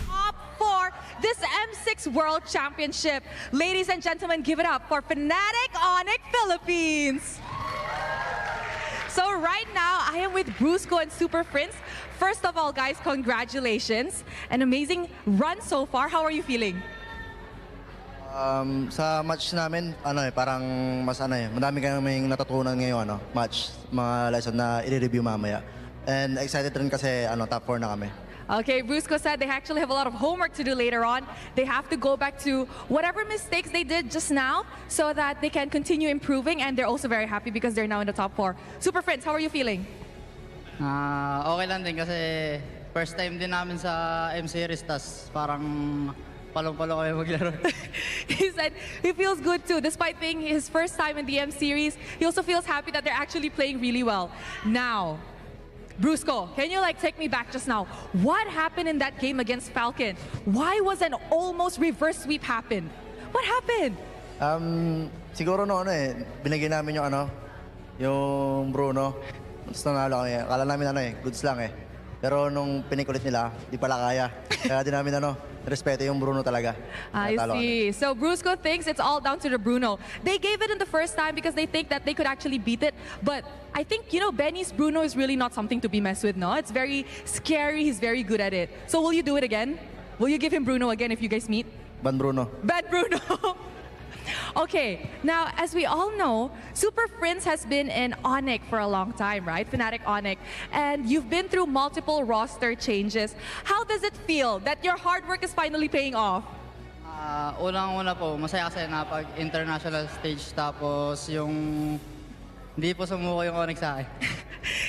Top 4 this M6 World Championship. Ladies and gentlemen, give it up for Fnatic Onyx Philippines. So right now, I am with Brusco and Super Prince. First of all, guys, congratulations. An amazing run so far. How are you feeling? Sa match namin, parang mas madami kaming natutunan ngayong match, mga lesson na i-review mamaya. And excited rin kasi top 4 na kami. Okay, Brusco said they actually have a lot of homework to do later on. They have to go back to whatever mistakes they did just now so that they can continue improving, and they're also very happy because they're now in the top 4. Super Friends, how are you feeling? Okay lang din kasi first time din namin sa M-Series, tas parang palong-palong kami maglaro. He said he feels good too. Despite being his first time in the M-Series, he also feels happy that they're actually playing really well. Now, Brusco, can you take me back just now? What happened in that game against Falcon? Why was an almost reverse sweep happen? What happened? Siguro binigyan namin yung Bruno. Tapos nanalo kami. Akala namin goods lang Pero nung pinikulit nila, di pala kaya. Kaya din namin respeto yung Bruno talaga. I Natalo see. So Brusco thinks it's all down to the Bruno. They gave it in the first time because they think that they could actually beat it. But I think, Benny's Bruno is really not something to be messed with, no? It's very scary. He's very good at it. So will you do it again? Will you give him Bruno again if you guys meet? Ban Bruno. Bad Bruno. Okay, now as we all know, Super Prince has been in Onyx for a long time, right? Fnatic Onyx. And you've been through multiple roster changes. How does it feel that your hard work is finally paying off? Unang-una po, masaya kasi na pag international stage tapos yung hindi po sumuko yung Onyx sa akin.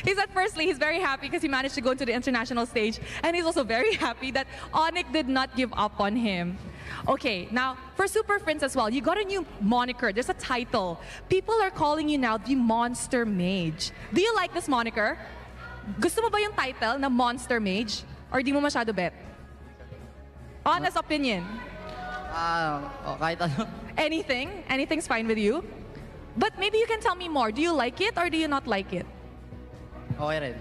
He said firstly, he's very happy because he managed to go into the international stage. And he's also very happy that Onyx did not give up on him. Okay, now for Super Prince as well, you got a new moniker. There's a title. People are calling you now the Monster Mage. Do you like this moniker? Gusto mo ba yung title na Monster Mage? Or di mo masyado bet? Honest opinion. Kahit ano. Anything? Anything's fine with you? But maybe you can tell me more. Do you like it or do you not like it? Okay rin.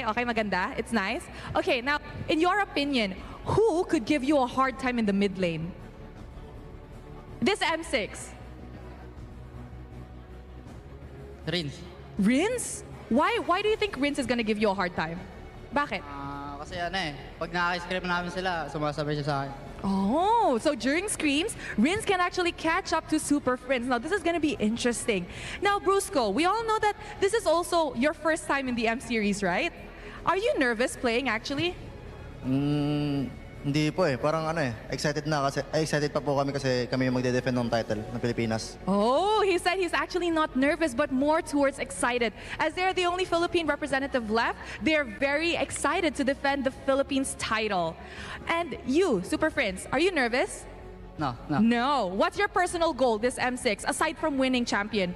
Okay, maganda. It's nice. Okay, now, in your opinion, who could give you a hard time in the mid lane? This M6. Rins. Rins? Why do you think Rins is gonna give you a hard time? Bakit? Kasi pag nakaka-script namin sila, sumasabay siya sa akin. Oh, so during screams, Rins can actually catch up to Super Friends. Now, this is going to be interesting. Now, Brusco, we all know that this is also your first time in the M series, right? Are you nervous playing actually? Hindi po parang excited pa po kami kasi kami yung magde-defend ng title ng Pilipinas. Oh, he said he's actually not nervous but more towards excited. As they're the only Philippine representative left, they're very excited to defend the Philippines title. And you, Super Friends, are you nervous? No. No. What's your personal goal this M6 aside from winning champion?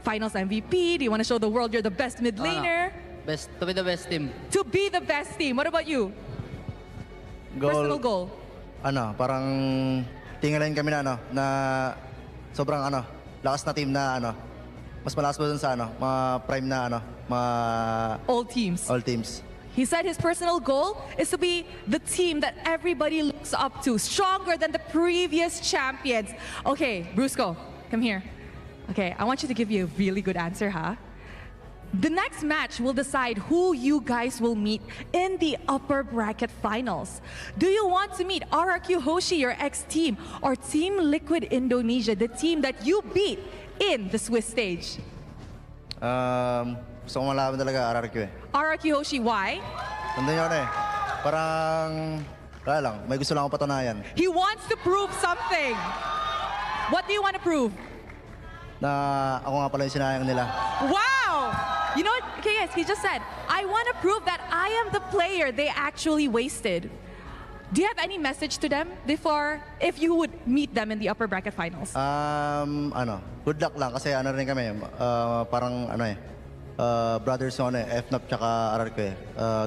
Finals MVP? Do you want to show the world you're the best mid laner? To be the best team. To be the best team. What about you? Personal goal. Parang tingalain kami na sobrang lakas na team na mas malakas pa dun sa mga prime na mga All teams. all teams. He said his personal goal is to be the team that everybody looks up to, stronger than the previous champions. Okay, Brusco, come here. Okay, I want you to give you a really good answer, huh? The next match will decide who you guys will meet in the upper bracket finals. Do you want to meet RRQ Hoshi, your ex-team, or Team Liquid Indonesia, the team that you beat in the Swiss stage? Gusto ko malaman talaga RRQ eh. RRQ Hoshi, why? Nandun yun eh. Parang, wala lang, may gusto lang ako patunayan. He wants to prove something. What do you want to prove? Na ako nga pala yung sinayang nila. Wow! You know what? Okay, guys, he just said, I want to prove that I am the player they actually wasted. Do you have any message to them before, if you would meet them in the upper bracket finals? Good luck lang kasi ano rin kami, parang ano eh, brothers on FNAP tsaka RRQ eh.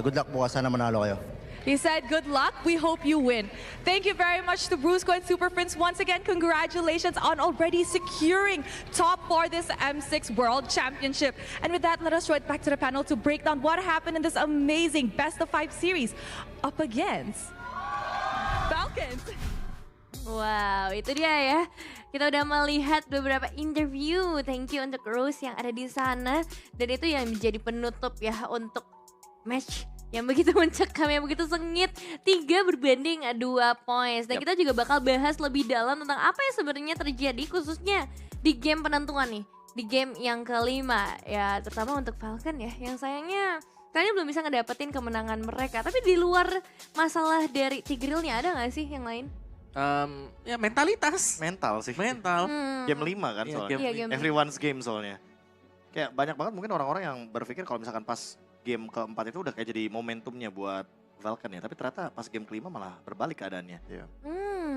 Good luck bukas, sana manalo kayo. He said, good luck. We hope you win. Thank you very much to Brusco and Super Prince. Once again, congratulations on already securing top 4 this M6 World Championship. And with that, let us throw it back to the panel to break down what happened in this amazing best of 5 series up against Falcons. Wow, itu dia ya. Kita udah melihat beberapa interview. Thank you untuk Rose yang ada di sana. Dan itu yang menjadi penutup ya untuk match yang begitu mencekam, yang begitu sengit. 3 berbanding 2 points. Dan kita juga bakal bahas lebih dalam tentang apa yang sebenarnya terjadi khususnya di game penentuan nih. Di game yang kelima ya, terutama untuk Falcon ya, yang sayangnya kalian belum bisa ngedapetin kemenangan mereka. Tapi di luar masalah dari Tigreal-nya ada gak sih yang lain? Ya mentalitas. Mental sih. Mental. Game 5 kan Iya, soalnya. Iya, game Everyone's game soalnya. Kayak banyak banget mungkin orang-orang yang berpikir kalau misalkan pas game keempat itu udah kayak jadi momentumnya buat Falcon ya. Tapi ternyata pas game kelima malah berbalik keadaannya. Iya.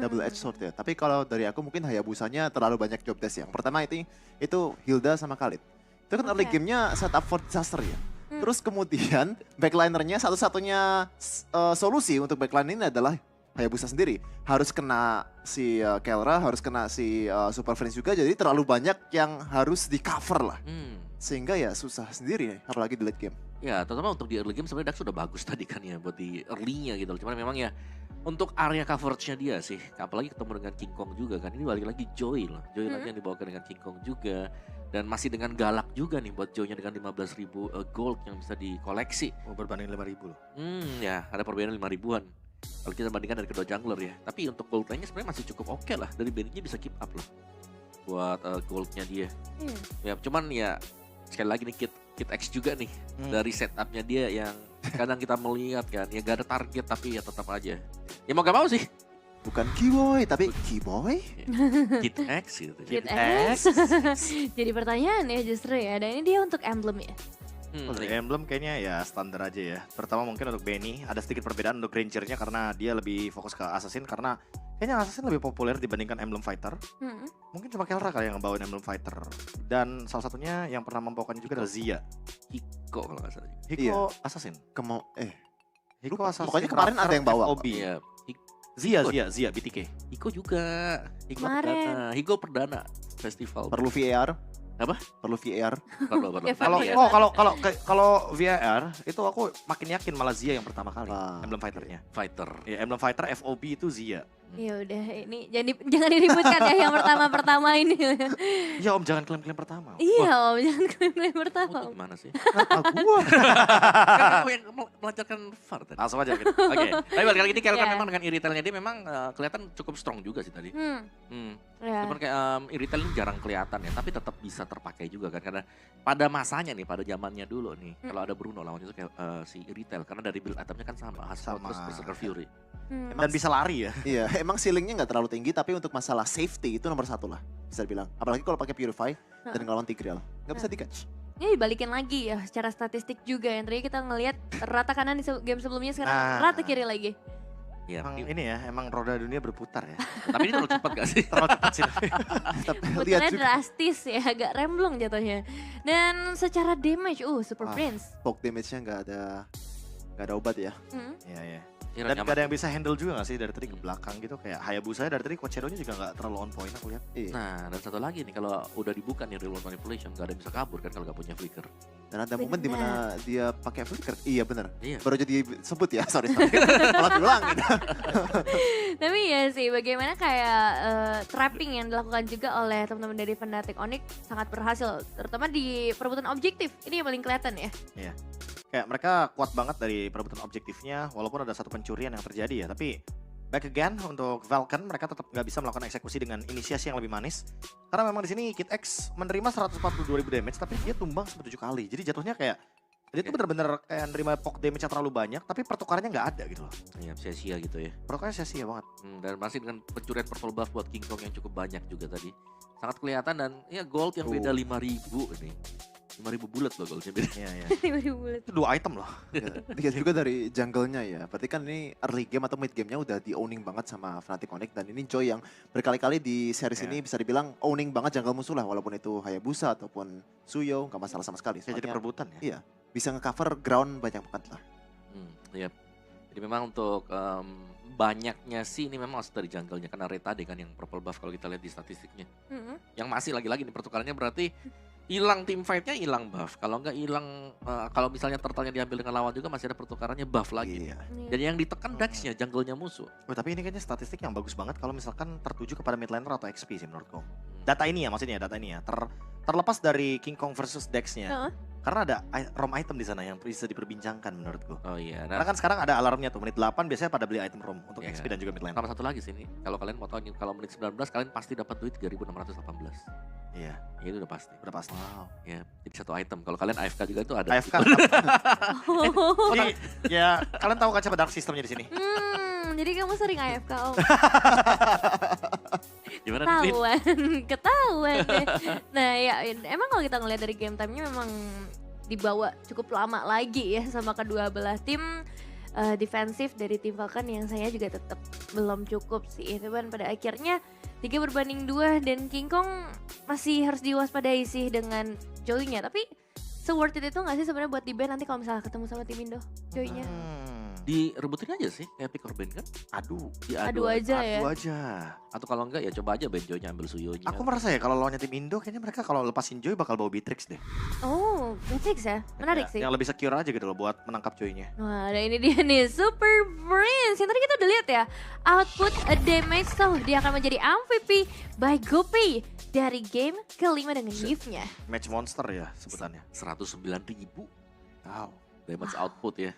Double edge sword ya. Tapi kalau dari aku mungkin Hayabusanya terlalu banyak job desk yang. Pertama itu Hilda sama Khalid. Itu kan early game-nya setup for disaster ya. Terus kemudian backlinernya satu-satunya solusi untuk backline ini adalah Hayabusa sendiri. Harus kena si Kelra, harus kena si Super Friends juga. Jadi terlalu banyak yang harus di cover lah. Sehingga ya susah sendiri nih, apalagi di late game. Ya, terutama untuk di early game sebenarnya Dax sudah bagus tadi kan ya buat di early-nya gitu. Cuman memang ya untuk area coverage-nya dia sih, apalagi ketemu dengan King Kong juga kan. Ini balik lagi Joy lah. Joy lagi yang dibawakan dengan King Kong juga. Dan masih dengan galak juga nih buat Joy-nya dengan 15.000 gold yang bisa dikoleksi. Oh, berbanding 5.000 loh. Ya ada perbedaan 5.000-an. Kalau kita bandingkan dari kedua jungler ya. Tapi untuk gold line-nya sebenarnya masih cukup oke lah. Dari bandingnya bisa keep up lah buat gold-nya dia. Ya cuman ya sekali lagi nih Kid X juga nih dari setupnya dia yang kadang kita melihat kan ya gak ada target tapi ya tetap aja ya mau gak mau sih Bukan Keyboy tapi Keyboy. Kid X gitu. Kid X. Jadi pertanyaan ya justru ya. Dan ini dia untuk emblem ya. Untuk emblem kayaknya ya standar aja ya. Pertama mungkin untuk Benny ada sedikit perbedaan untuk Ranger-nya karena dia lebih fokus ke Assassin karena kayaknya Assassin lebih populer dibandingkan Emblem Fighter. Mungkin cuma Kelra kali yang ngebawain Emblem Fighter. Dan salah satunya yang pernah membawakannya juga adalah Zia. Hiko kalau nggak salah. Hiko Assassin. Hiko Assassin. Pokoknya kemarin ada yang bawa. FOB. Iya. Zia BTK. Hiko juga. Kemarin. Hiko perdana festival. Perlu VAR. Apa? Perlu VAR. Perlu. Ya, Kalau VAR itu aku makin yakin malah Zia yang pertama kali. Emblem Fighter-nya. Fighter. Ya, Emblem Fighter FOB itu Zia. Ya udah ini jangan diributkan ya yang pertama ini. Ya Om jangan klaim-klaim pertama. Iya Om jangan klaim pertama. Itu gimana sih? Gua. Kan aku yang melancarkan VAR tadi. Langsung aja gitu. Oke. Tapi balik kali ini Kelra Iya. memang dengan iritelnya dia memang kelihatan cukup strong juga sih tadi. Ya. Cuman kayak iritel ini jarang kelihatan ya, tapi tetap bisa terpakai juga kan karena pada masanya nih, pada zamannya dulu nih, kalau ada Bruno lawannya itu kayak si iritel karena dari build itemnya kan sama, Hasbro terus Berserker Fury. Dan bisa lari ya. Iya, emang ceilingnya nggak terlalu tinggi tapi untuk masalah safety itu nomor 1 lah bisa dibilang. Apalagi kalau pakai Purify dan ngelawan Tigreal, nggak bisa di-catch. Ini dibalikin lagi ya secara statistik juga yang tadi kita ngelihat rata kanan di game sebelumnya sekarang rata kiri lagi. Ya, Emang roda dunia berputar ya. tapi ini terlalu cepat gak sih? Terlalu cepat sih. Putarnya drastis ya, agak remblong jatuhnya. Dan secara damage, Super Prince. Poke damage-nya nggak ada obat ya. Iya. Hero Dan nyaman. gak ada yang bisa handle juga gak sih dari tadi ke belakang gitu. Kayak Hayabusa dari tadi Coach Hero-nya juga gak terlalu on point aku lihat. Iya. Nah, dan satu lagi nih, kalau udah dibuka nih real world manipulation, gak ada yang bisa kabur kan kalau gak punya flicker. Dan ada momen di mana dia pakai flicker. Iya bener. Iya. Baru jadi sebut ya, sorry. Malah diulang gitu. Tapi ya sih, bagaimana kayak trapping yang dilakukan juga oleh teman-teman dari Fnatic Onyx sangat berhasil, terutama di perebutan objektif. Ini yang paling kelihatan ya. Iya. Kayak mereka kuat banget dari perebutan objektifnya, walaupun ada satu pencurian yang terjadi ya. Tapi back again untuk Falcon, mereka tetap nggak bisa melakukan eksekusi dengan inisiasi yang lebih manis. Karena memang di sini Kid X menerima 142.000 damage, tapi dia tumbang 7 kali. Jadi jatuhnya kayak dia tuh bener-bener kayak nerima poke damage yang terlalu banyak, tapi pertukarannya nggak ada gitu loh. Iya, sia-sia gitu ya. Pertukarannya sia-sia banget. Dan masih dengan pencurian purple buff buat King Kong yang cukup banyak juga tadi. Sangat kelihatan dan ya gold yang beda 5.000 ini. 5.000 bulat loh goldnya beda. Iya, iya. 5.000 bulat. Itu 2 item loh. Lihat juga dari jungle-nya ya. Berarti kan ini early game atau mid game-nya udah di-owning banget sama Fnatic Onyx. Dan ini Joy yang berkali-kali di series ini bisa dibilang owning banget jungle musuh lah. Walaupun itu Hayabusa ataupun Suyo, gak masalah sama sekali. Ya, jadi Soalnya, perebutan ya. iya, bisa nge-cover ground banyak banget lah. Iya. Jadi memang untuk banyaknya sih ini memang masuk dari jungle-nya. Karena Reta deh kan yang purple buff kalau kita lihat di statistiknya. Yang masih lagi-lagi nih pertukarannya berarti hilang team fight-nya, hilang buff. Kalau enggak hilang, kalau misalnya turtle-nya diambil dengan lawan juga masih ada pertukarannya buff lagi. Iya. Dan yang ditekan Dax-nya, jungle-nya musuh. Oh, tapi ini kayaknya statistik yang bagus banget kalau misalkan tertuju kepada mid laner atau XP sih menurutku. Data ini ya maksudnya, data ini ya. Terlepas dari King Kong versus Dex-nya. Karena ada ROM item di sana yang bisa diperbincangkan menurutku. Oh iya. Karena kan sekarang ada alarmnya tuh, menit 8 biasanya pada beli item ROM untuk Iya. XP dan juga mid laner. Tambah satu lagi sih ini. Kalau kalian mau tahu, kalau menit 19 kalian pasti dapat duit 3.618. Iya, Ya, itu udah pasti. udah pasti. Wow. Ya, jadi satu item. Kalau kalian AFK juga itu ada. AFK. Jadi ya kalian tahu kaca dark systemnya di sini. Jadi kamu sering AFK, Om. Gimana nih? Ketahuan, ketahuan deh. Nah ya emang kalau kita ngeliat dari game time-nya memang dibawa cukup lama lagi ya sama kedua belah tim. Defensif dari tim Falcon yang saya juga tetap belum cukup sih. Cuman pada akhirnya 3 berbanding 2 dan King Kong masih harus diwaspadai sih dengan Joy-nya. Tapi se-worth it itu gak sih sebenarnya buat di ban nanti kalau misalnya ketemu sama tim Indo Joy-nya? Direbutin aja sih kayak pick or ban kan? Aduh, Adu aja ya. aduh aja. Atau kalau enggak ya coba aja Benjoy-nya ambil Suyo-nya. Aku merasa ya kalau lawannya tim Indo kayaknya mereka kalau lepasin Joy bakal bawa Beatrix deh. Oh, Beatrix ya? Menarik Ya, sih. Yang lebih secure aja gitu loh buat menangkap Joy-nya. Wah, dan ini dia nih, Super Prince. Yang tadi kita udah lihat ya, output damage tuh dia akan menjadi MVP by GoPay dari game kelima dengan Yves-nya. Match monster ya sebutannya. 109.000 Wow. damage output ya.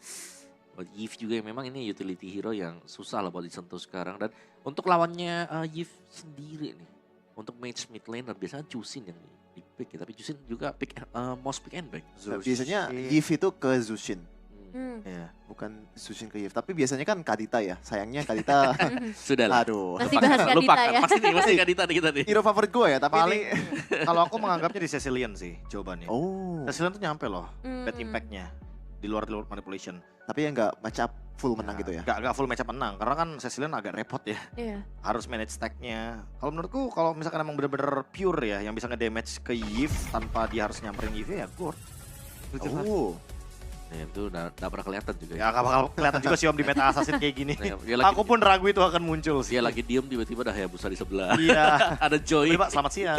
Yves juga yang memang ini utility hero yang susah lah buat disentuh sekarang. Dan untuk lawannya Yves sendiri nih, untuk match mid laner biasanya Jusin yang di pick ya. Tapi Jusin juga pick most pick and bank. Biasanya Yves itu ke Zushin. Iya. Bukan Zushin ke Yves. Tapi biasanya kan Kadita ya. Sayangnya Kadita, Sudah lah. aduh. Masih bahas Kadita Lupakan. ya. Pasti nih, masih Kadita nih kita nih. Hero favorit gue ya, tapi Paling ini... kalau aku menganggapnya di Cecilion sih jawabannya. Oh, Cecilion tuh nyampe loh bad impact-nya di luar manipulation. tapi ya nggak match up full menang gitu ya. Gak full match up menang karena kan Cecilion agak repot ya. Iya. Harus manage stack-nya. Kalau menurutku kalau misalkan emang bener-bener pure ya yang bisa nge-damage ke Yves tanpa dia harus nyamperin Yves ya Gord. Oh, Nah, itu udah pernah kelihatan juga Ya gak bakal kelihatan juga sih Om di meta assassin kayak gini. Nah, dia lagi- Aku pun ragu itu akan muncul sih. Dia lagi diem tiba-tiba ada Hayabusa di sebelah. Iya. Ada Joy. Pak, selamat siang.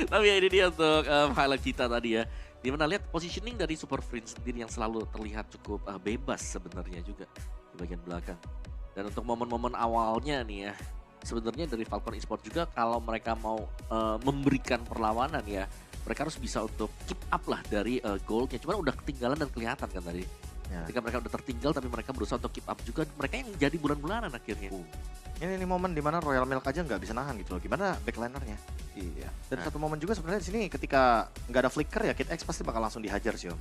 Tapi ya ini dia untuk highlight kita tadi ya. Dimana lihat positioning dari Super Prince sendiri yang selalu terlihat cukup bebas sebenarnya juga di bagian belakang. Dan untuk momen-momen awalnya nih ya, sebenarnya dari Falcon Esports juga kalau mereka mau memberikan perlawanan ya, mereka harus bisa untuk keep up lah dari goalnya. Cuman udah ketinggalan dan kelihatan kan tadi. Ya. Ketika mereka udah tertinggal tapi mereka berusaha untuk keep up juga, mereka yang jadi bulan-bulanan akhirnya. Ini momen dimana Royal Milk aja nggak bisa nahan gitu loh. Gimana backlinernya? iya. Dan satu momen juga sebenarnya di sini ketika nggak ada flicker ya Kid X pasti bakal langsung dihajar sih Om.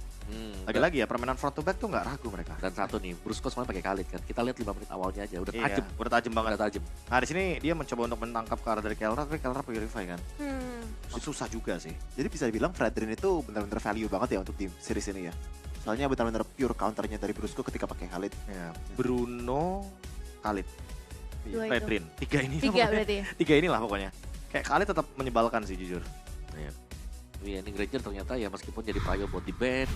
Lagi-lagi ya permainan front to back tuh nggak ragu mereka. Dan satu nih, Brusco semuanya pakai Khalid kan. Kita lihat 5 menit awalnya aja udah Iya, tajam. udah tajam banget. Udah tajam. Nah di sini dia mencoba untuk menangkap ke arah dari Kelra tapi Kelra purify kan. Susah juga sih. Jadi bisa dibilang Fredrin itu benar-benar value banget ya untuk tim series ini ya. Soalnya benar-benar pure counternya dari Brusco ketika pakai Khalid. Ya, Bruno, Khalid, Dua itu. Fredrin. Tiga ini lah 3 pokoknya. berarti ya? Tiga inilah pokoknya. Kayak Khalid tetap menyebalkan sih jujur. Tapi ya, ini Granger ternyata ya meskipun jadi prio buat di band,